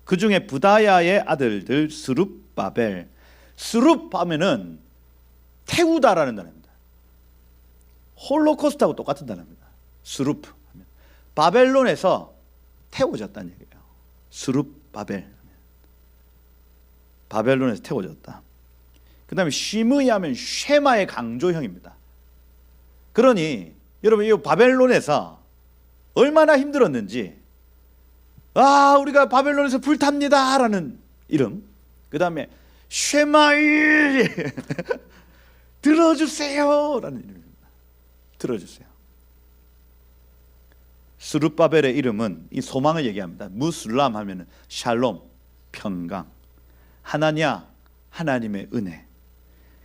그 중에 부다야의 아들들 스룹바벨. 스룹 하면은 태우다라는 단어입니다. 홀로코스트하고 똑같은 단어입니다. 스룹 하면 바벨론에서 태워졌다는 얘기예요. 스룹바벨. 바벨론에서 태워졌다. 그 다음에 쉬므이 하면 쉐마의 강조형입니다. 그러니 여러분 이 바벨론에서 얼마나 힘들었는지 아, 우리가 바벨론에서 불탑니다라는 이름. 그 다음에 쉐마이 들어주세요라는 이름입니다. 들어주세요. 스룹바벨의 이름은 이 소망을 얘기합니다. 무슬람 하면은 샬롬, 평강. 하나냐, 하나님의 은혜.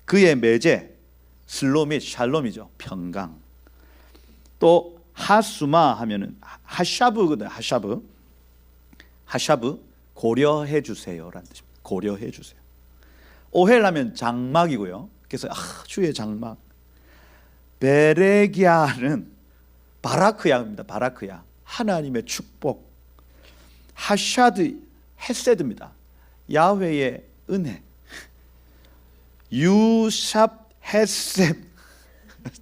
그의 매제 슬로밋, 샬롬이죠. 평강. 또 하수마 하면은 하샤브거든요. 하샤브 고려해 주세요라는 뜻입니다. 고려해 주세요. 오헬 하면 장막이고요. 그래서 주의 장막. 베레기아는 바라크야입니다. 바라크야. 하나님의 축복. 하샤드 헤세드입니다. 야훼의 은혜. 유샵 헤세드.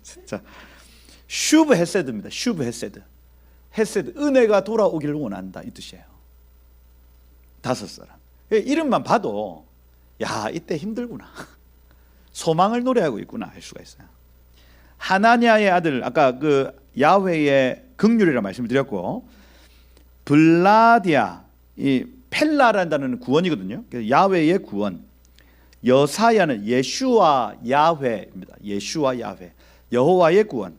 진짜 슈브 헤세드입니다. 슈브 헤세드. 헤세드 은혜가 돌아오기를 원한다 이 뜻이에요. 5사람. 이름만 봐도 야, 이때 힘들구나. 소망을 노래하고 있구나 할 수가 있어요. 하나냐의 아들, 아까 그 야훼의 긍휼이라 말씀을 드렸고, 블라디아, 이 펠라라는 단어는 구원이거든요. 그래서 야훼의 구원. 여사야는 예슈와 야훼입니다. 예슈와 야훼, 여호와의 구원.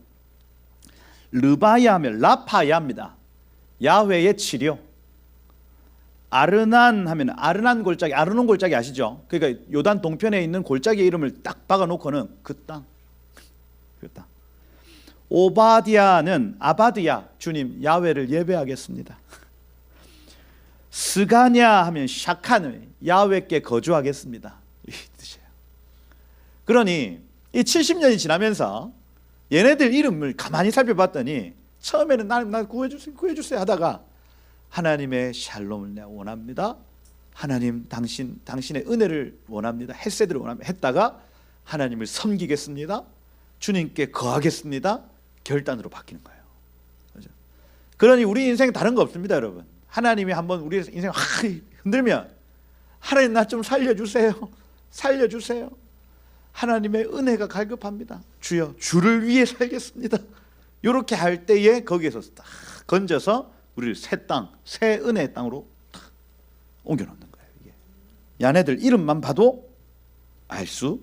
르바야 하면 라파야입니다. 야훼의 치료. 아르난 하면 아르난 골짜기, 아르논 골짜기 아시죠? 그러니까 요단 동편에 있는 골짜기의 이름을 딱 박아놓고는 그 땅. 그 땅. 오바디아는 아바드야, 주님 야훼를 예배하겠습니다. 스가냐 하면 샤칸을 야훼께 거주하겠습니다. 이 뜻이에요. 그러니 이 70년이 지나면서 얘네들 이름을 가만히 살펴봤더니 처음에는 나 구해주세요 하다가 하나님의 샬롬을 내가 원합니다. 하나님 당신의 은혜를 원합니다. 헤세드를 원합니다. 했다가 하나님을 섬기겠습니다. 주님께 거하겠습니다. 결단으로 바뀌는 거예요. 그렇죠? 그러니 우리 인생 다른 거 없습니다, 여러분. 하나님이 한번 우리 인생 흔들면 하나님 나 좀 살려주세요. 살려주세요. 하나님의 은혜가 갈급합니다. 주여, 주를 위해 살겠습니다. 이렇게 할 때에 거기에서 딱 건져서 우리를 새 땅, 새 은혜의 땅으로 딱 옮겨놓는 거예요. 이게. 야네들 이름만 봐도 알 수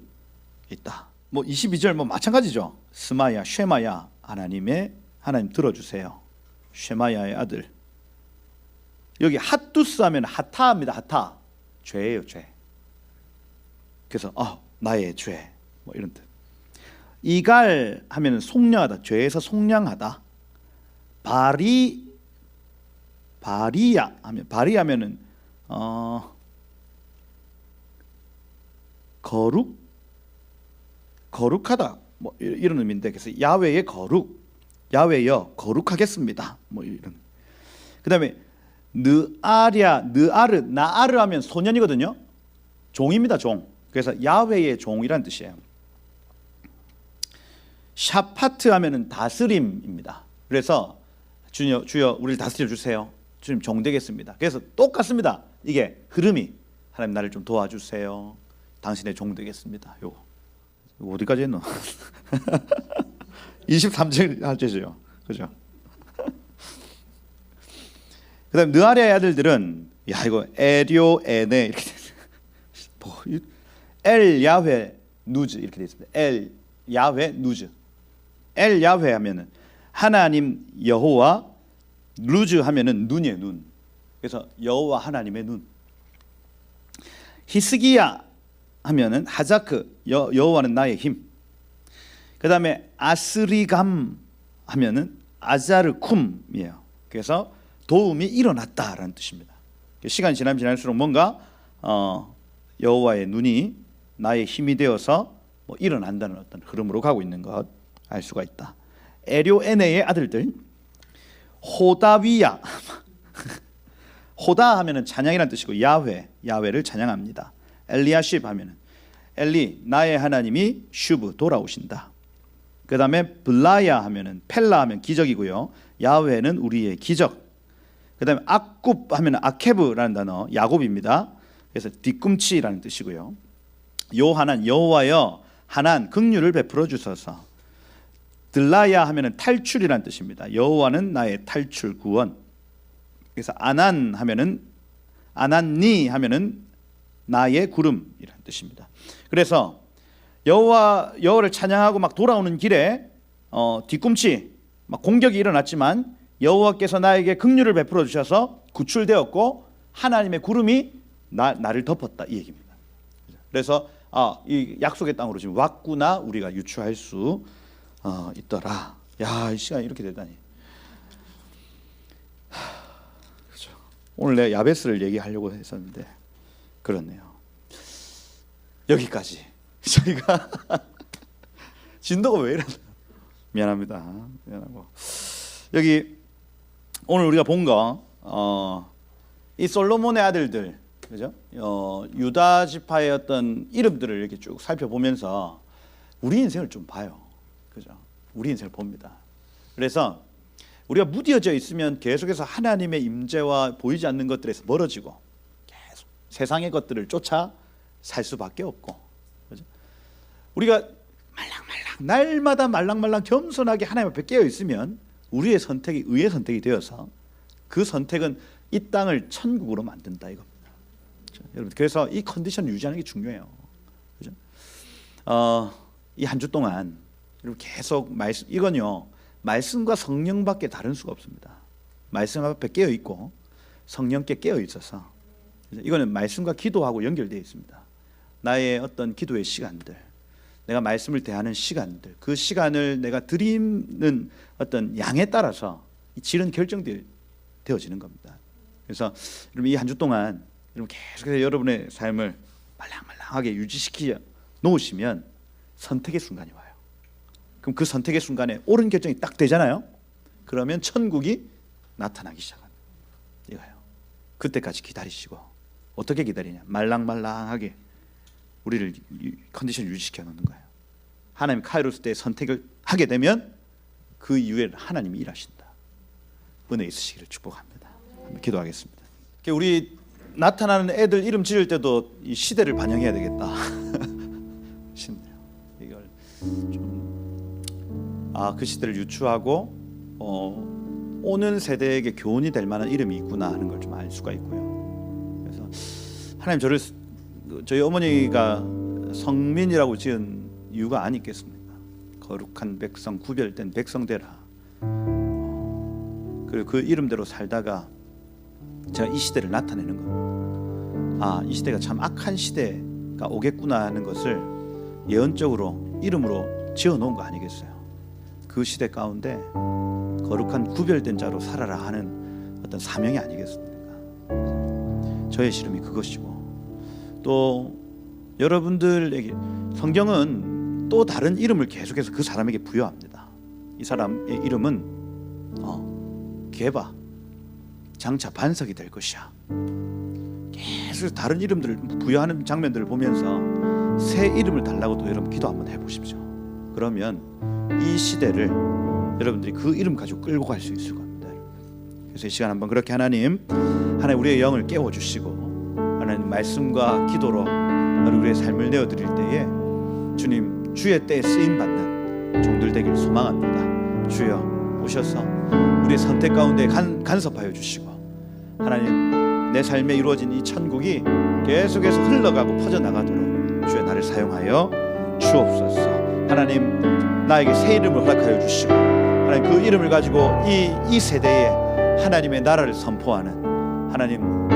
있다. 뭐 22절 뭐 마찬가지죠. 스마야, 쉐마야, 하나님 들어주세요. 쉐마야의 아들. 여기 핫두스 하면 하타입니다. 하타. 죄예요, 죄. 그래서 나의 죄, 뭐 이런 뜻. 이갈 하면 속량하다, 죄에서 속량하다. 바리야 하면 바리하면은 거룩하다, 뭐 이런 의미인데, 그래서 야훼의 거룩, 야훼여 거룩하겠습니다, 뭐 이런. 그다음에 나아르 하면 소년이거든요. 종입니다, 종. 그래서 야훼의 종이란 뜻이에요. 샤파트 하면은 다스림입니다. 그래서 주여 우리를 다스려 주세요. 주님 종되겠습니다. 그래서 똑같습니다. 이게 흐름이 하나님 나를 좀 도와주세요. 당신의 종되겠습니다. 요거 어디까지 했노? 23절 할때죠, 그죠? 그다음 느아리아의 아들들은 이거 에리오 에네 이렇게 엘 야훼 누즈 이렇게 되어 있습니다. 엘 야훼 누즈. 엘 야훼 하면은 하나님 여호와, 누즈 하면은 눈이에요, 눈. 그래서 여호와 하나님의 눈. 히스기야 하면은 하자크, 여호와는 나의 힘. 그다음에 아스리감 하면은 아자르쿰이에요. 그래서 도움이 일어났다라는 뜻입니다. 시간이 지나면 지날수록 뭔가 여호와의 눈이 나의 힘이 되어서 뭐 일어난다는 어떤 흐름으로 가고 있는 것 알 수가 있다. 에료에네의 아들들. 호다위야. 호다 하면은 찬양이라는 뜻이고, 야훼를 찬양합니다. 엘리야십 하면은 엘리, 나의 하나님이 슈브 돌아오신다. 그 다음에 블라야 하면은 펠라 하면 기적이고요. 야훼는 우리의 기적. 그 다음에 악굽 하면 아케브라는 단어, 야곱입니다. 그래서 뒤꿈치라는 뜻이고요. 요하난, 여호와여 하난 긍휼을 베풀어 주소서. 들라야 하면은 탈출이라는 뜻입니다. 여호와는 나의 탈출, 구원. 그래서 아난 하면은 아난니 하면은 나의 구름이라는 뜻입니다. 그래서 여호와를 찬양하고 막 돌아오는 길에 뒤꿈치 막 공격이 일어났지만 여호와께서 나에게 긍휼을 베풀어 주셔서 구출되었고 하나님의 구름이 나를 덮었다 이 얘기입니다. 그래서 이 약속의 땅으로 지금 왔구나 우리가 유추할 수 있더라. 야, 이 시간이 이렇게 되다니. 그렇죠. 오늘 내가 야베스를 얘기하려고 했었는데 그렇네요. 여기까지 저희가 진도가 왜 이러나 미안합니다. 미안하고 여기 오늘 우리가 본 거 이 솔로몬의 아들들 그죠? 유다 지파의 어떤 이름들을 이렇게 쭉 살펴보면서 우리 인생을 좀 봐요. 그죠? 우리 인생을 봅니다. 그래서 우리가 무뎌져 있으면 계속해서 하나님의 임재와 보이지 않는 것들에서 멀어지고 계속 세상의 것들을 쫓아 살 수밖에 없고, 그죠? 우리가 날마다 말랑말랑 겸손하게 하나님 앞에 깨어 있으면 우리의 선택이 의의 선택이 되어서 그 선택은 이 땅을 천국으로 만든다 이겁니다. 여러분, 그래서 이 컨디션을 유지하는 게 중요해요. 그죠? 이 한 주 동안 여러분 계속 말씀, 이건요 말씀과 성령밖에 다른 수가 없습니다. 말씀 앞에 깨어 있고 성령께 깨어 있어서 이거는 말씀과 기도하고 연결되어 있습니다. 나의 어떤 기도의 시간들, 내가 말씀을 대하는 시간들, 그 시간을 내가 드리는 어떤 양에 따라서 이 질은 결정되어지는 겁니다. 그래서 여러분 이 한 주 동안 여러분 계속해서 여러분의 삶을 말랑말랑하게 유지시켜 놓으시면 선택의 순간이 와요. 그럼 그 선택의 순간에 옳은 결정이 딱 되잖아요. 그러면 천국이 나타나기 시작합니다. 이거요. 그때까지 기다리시고, 어떻게 기다리냐? 말랑말랑하게 우리를 컨디션을 유지시켜 놓는 거예요. 하나님 카이로스 때의 선택을 하게 되면 그 이후에 하나님이 일하신다. 은혜 있으시기를 축복합니다. 한번 기도하겠습니다. 우리 나타나는 애들 이름 지을 때도 이 시대를 반영해야 되겠다. 싶네요. 이걸 좀 그 시대를 유추하고 오는 세대에게 교훈이 될 만한 이름이 있구나 하는 걸 좀 알 수가 있고요. 그래서 하나님 저희 어머니가 성민이라고 지은 이유가 아니겠습니까? 거룩한 백성, 구별된 백성되라. 그리고 그 이름대로 살다가 제가 이 시대를 나타내는 겁니다. 이 시대가 참 악한 시대가 오겠구나 하는 것을 예언적으로 이름으로 지어놓은 거 아니겠어요? 그 시대 가운데 거룩한 구별된 자로 살아라 하는 어떤 사명이 아니겠습니까? 저의 시름이 그것이고, 또 여러분들에게 성경은 또 다른 이름을 계속해서 그 사람에게 부여합니다. 이 사람의 이름은 게바, 장차 반석이 될 것이야. 계속 다른 이름들을 부여하는 장면들을 보면서 새 이름을 달라고도 여러분 기도 한번 해보십시오. 그러면 이 시대를 여러분들이 그 이름 가지고 끌고 갈 수 있을 겁니다. 그래서 이 시간 한번 그렇게 하나님 우리의 영을 깨워주시고 하나님 말씀과 기도로 우리의 삶을 내어드릴 때에 주님 주의 때에 쓰임받는 종들 되기를 소망합니다. 주여 오셔서 우리의 선택 가운데 간섭하여 주시고 하나님 내 삶에 이루어진 이 천국이 계속해서 흘러가고 퍼져나가도록 주의 나를 사용하여 주옵소서. 하나님 나에게 새 이름을 허락하여 주시고 하나님 그 이름을 가지고 이 세대에 하나님의 나라를 선포하는 하나님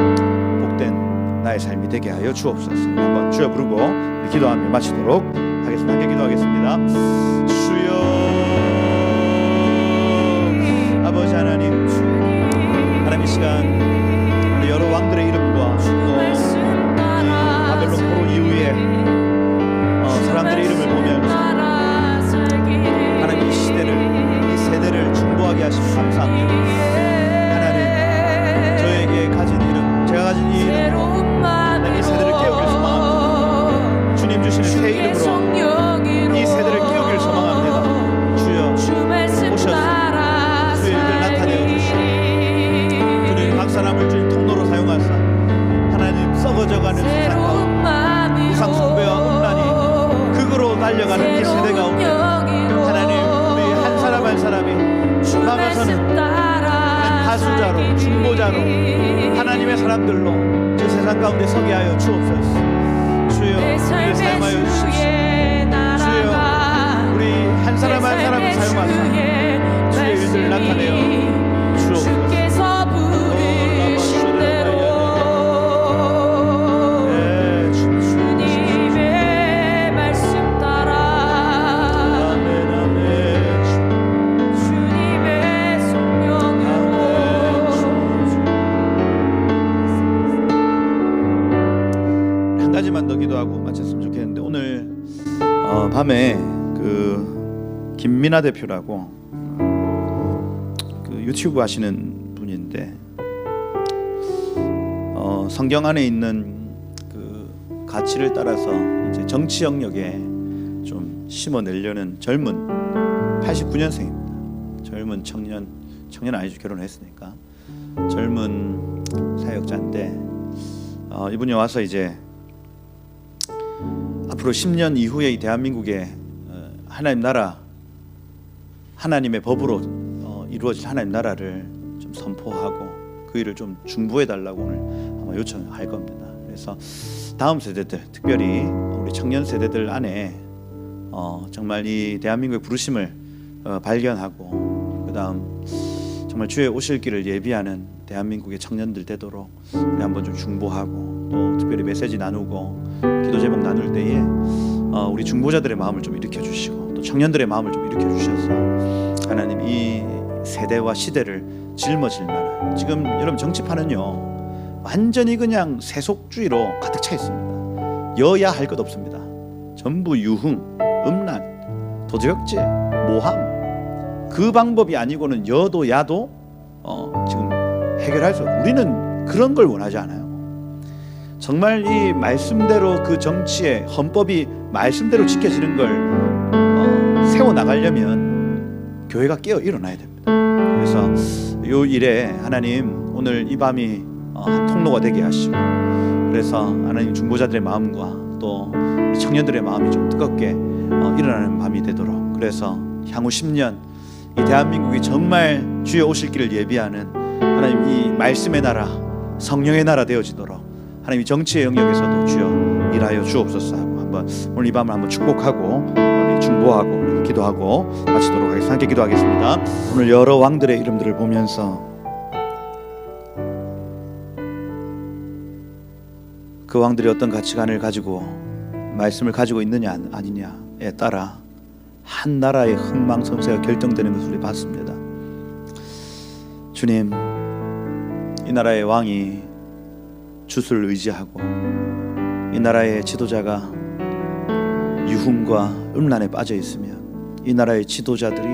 복된 나의 삶이 되게 하여 주옵소서. 한번 주여 부르고 우리 기도하며 마치도록 하겠습니다. 함께 기도하겠습니다. 주여 아버지 하나님 이 시간 우리 여러 왕들의 이름과 또 바벨론 포로 이후에 사람들의 이름을 보면서 하나님 이 시대를 이 세대를 중보하게 하시면 감사합니다. 하나님 저에게 가진 이름, 제가 가진 이 이름으로 하나님 이 세대를 깨우길 소망합니다. 주님 주시는 새 이름으로 이 세대를 깨우길 소망합니다. 주여 오셔서 주의 일들 나타내어 주시고 사람을 주님 통로로 사용하사 하나님 썩어져가는 세상 가운데 우상 숭배와 음란이 극으로 달려가는 이 세대 가운데 하나님 우리 한 사람 한 사람이 막아서는 하나님 하수자로 중보자로 하나님의 사람들로 저 세상 가운데 서게 하여 주옵소서. 주여 우리를 사용하여 주십시오. 주여 우리 한 사람 한 사람을 사용하사 주의 일들을 나타내어 주옵소서. 더 기도하고 마쳤으면 좋겠는데, 오늘 밤에 그 김민아 대표라고 그 유튜브 하시는 분인데 성경 안에 있는 그 가치를 따라서 이제 정치 영역에 좀 심어내려는 젊은 89년생입니다. 젊은 청년 아니죠, 결혼했으니까 젊은 사역자인데 이분이 와서 이제 앞으로 10년 이후에 이 대한민국의 하나님 나라, 하나님의 법으로 이루어질 하나님 나라를 좀 선포하고 그 일을 좀 중보해 달라고 오늘 아마 요청할 겁니다. 그래서 다음 세대들, 특별히 우리 청년 세대들 안에 정말 이 대한민국의 부르심을 발견하고 그 다음 정말 주의 오실 길을 예비하는 대한민국의 청년들 되도록 우리 한번 좀 중보하고, 또 특별히 메시지 나누고 기도 제목 나눌 때에 우리 중보자들의 마음을 좀 일으켜 주시고 또 청년들의 마음을 좀 일으켜 주셔서 하나님 이 세대와 시대를 짊어질 만한, 지금 여러분 정치판은요 완전히 그냥 세속주의로 가득 차 있습니다. 여야 할 것 없습니다. 전부 유흥, 음란, 도적질, 모함, 그 방법이 아니고는 여도 야도 지금 해결할 수 없어요. 우리는 그런 걸 원하지 않아요. 정말 이 말씀대로 그 정치의 헌법이 말씀대로 지켜지는 걸 세워나가려면 교회가 깨어 일어나야 됩니다. 그래서 이 일에 하나님 오늘 이 밤이 한 통로가 되게 하시고, 그래서 하나님 중보자들의 마음과 또 우리 청년들의 마음이 좀 뜨겁게 일어나는 밤이 되도록, 그래서 향후 10년 이 대한민국이 정말 주의 오실 길을 예비하는 하나님 이 말씀의 나라, 성령의 나라 되어지도록 하나님 정치의 영역에서도 주여 일하여 주옵소서 하고 한번 오늘 이 밤을 한번 축복하고 우리 중보하고 우리 기도하고 마치도록 하겠습니다. 함께 기도하겠습니다. 오늘 여러 왕들의 이름들을 보면서 그 왕들이 어떤 가치관을 가지고 말씀을 가지고 있느냐 아니냐에 따라 한 나라의 흥망성쇠가 결정되는 것을 우리 봤습니다. 주님, 이 나라의 왕이 주술을 의지하고 이 나라의 지도자가 유흥과 음란에 빠져 있으면, 이 나라의 지도자들이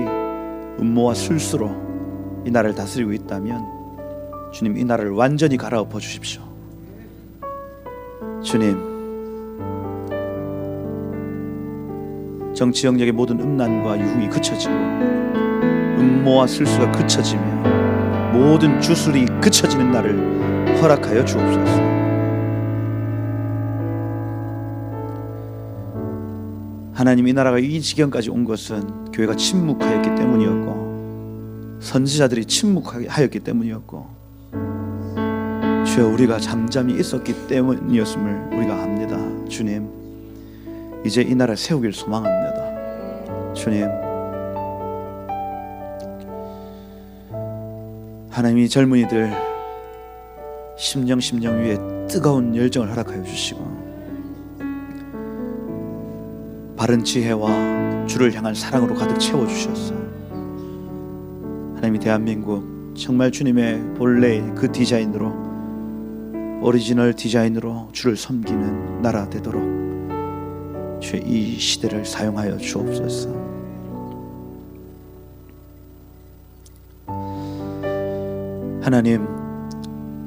음모와 술수로 이 나라를 다스리고 있다면 주님, 이 나라를 완전히 갈아엎어 주십시오. 주님, 정치 영역의 모든 음란과 유흥이 그쳐지고 음모와 술수가 그쳐지며 모든 주술이 그쳐지는 날을 허락하여 주옵소서. 하나님, 이 나라가 이 지경까지 온 것은 교회가 침묵하였기 때문이었고 선지자들이 침묵하였기 때문이었고 주여 우리가 잠잠히 있었기 때문이었음을 우리가 압니다. 주님, 이제 이 나라를 세우길 소망합니다. 주님, 하나님이 젊은이들 심령 위에 뜨거운 열정을 허락하여 주시고 바른 지혜와 주를 향한 사랑으로 가득 채워주셔서 하나님이 대한민국 정말 주님의 본래 그 디자인으로, 오리지널 디자인으로 주를 섬기는 나라 되도록 주의 이 시대를 사용하여 주옵소서. 하나님,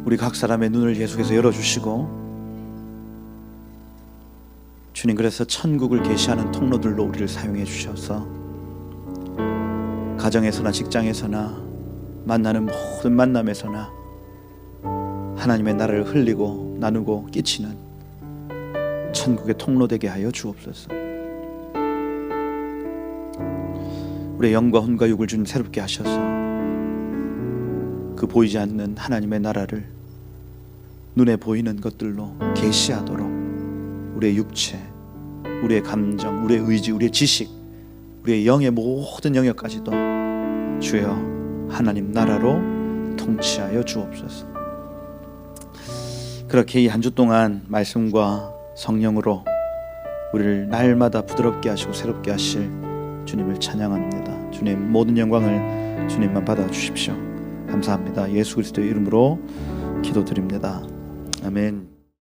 우리 각 사람의 눈을 계속해서 열어주시고 주님, 그래서 천국을 계시하는 통로들로 우리를 사용해 주셔서 가정에서나 직장에서나 만나는 모든 만남에서나 하나님의 나라를 흘리고 나누고 끼치는 천국의 통로 되게 하여 주옵소서. 우리의 영과 혼과 육을 주님 새롭게 하셔서 그 보이지 않는 하나님의 나라를 눈에 보이는 것들로 계시하도록 우리의 육체, 우리의 감정, 우리의 의지, 우리의 지식, 우리의 영의 모든 영역까지도 주여 하나님 나라로 통치하여 주옵소서. 그렇게 이 한 주 동안 말씀과 성령으로 우리를 날마다 부드럽게 하시고 새롭게 하실 주님을 찬양합니다. 주님 모든 영광을 주님만 받아주십시오. 감사합니다. 예수 그리스도의 이름으로 기도드립니다. 아멘.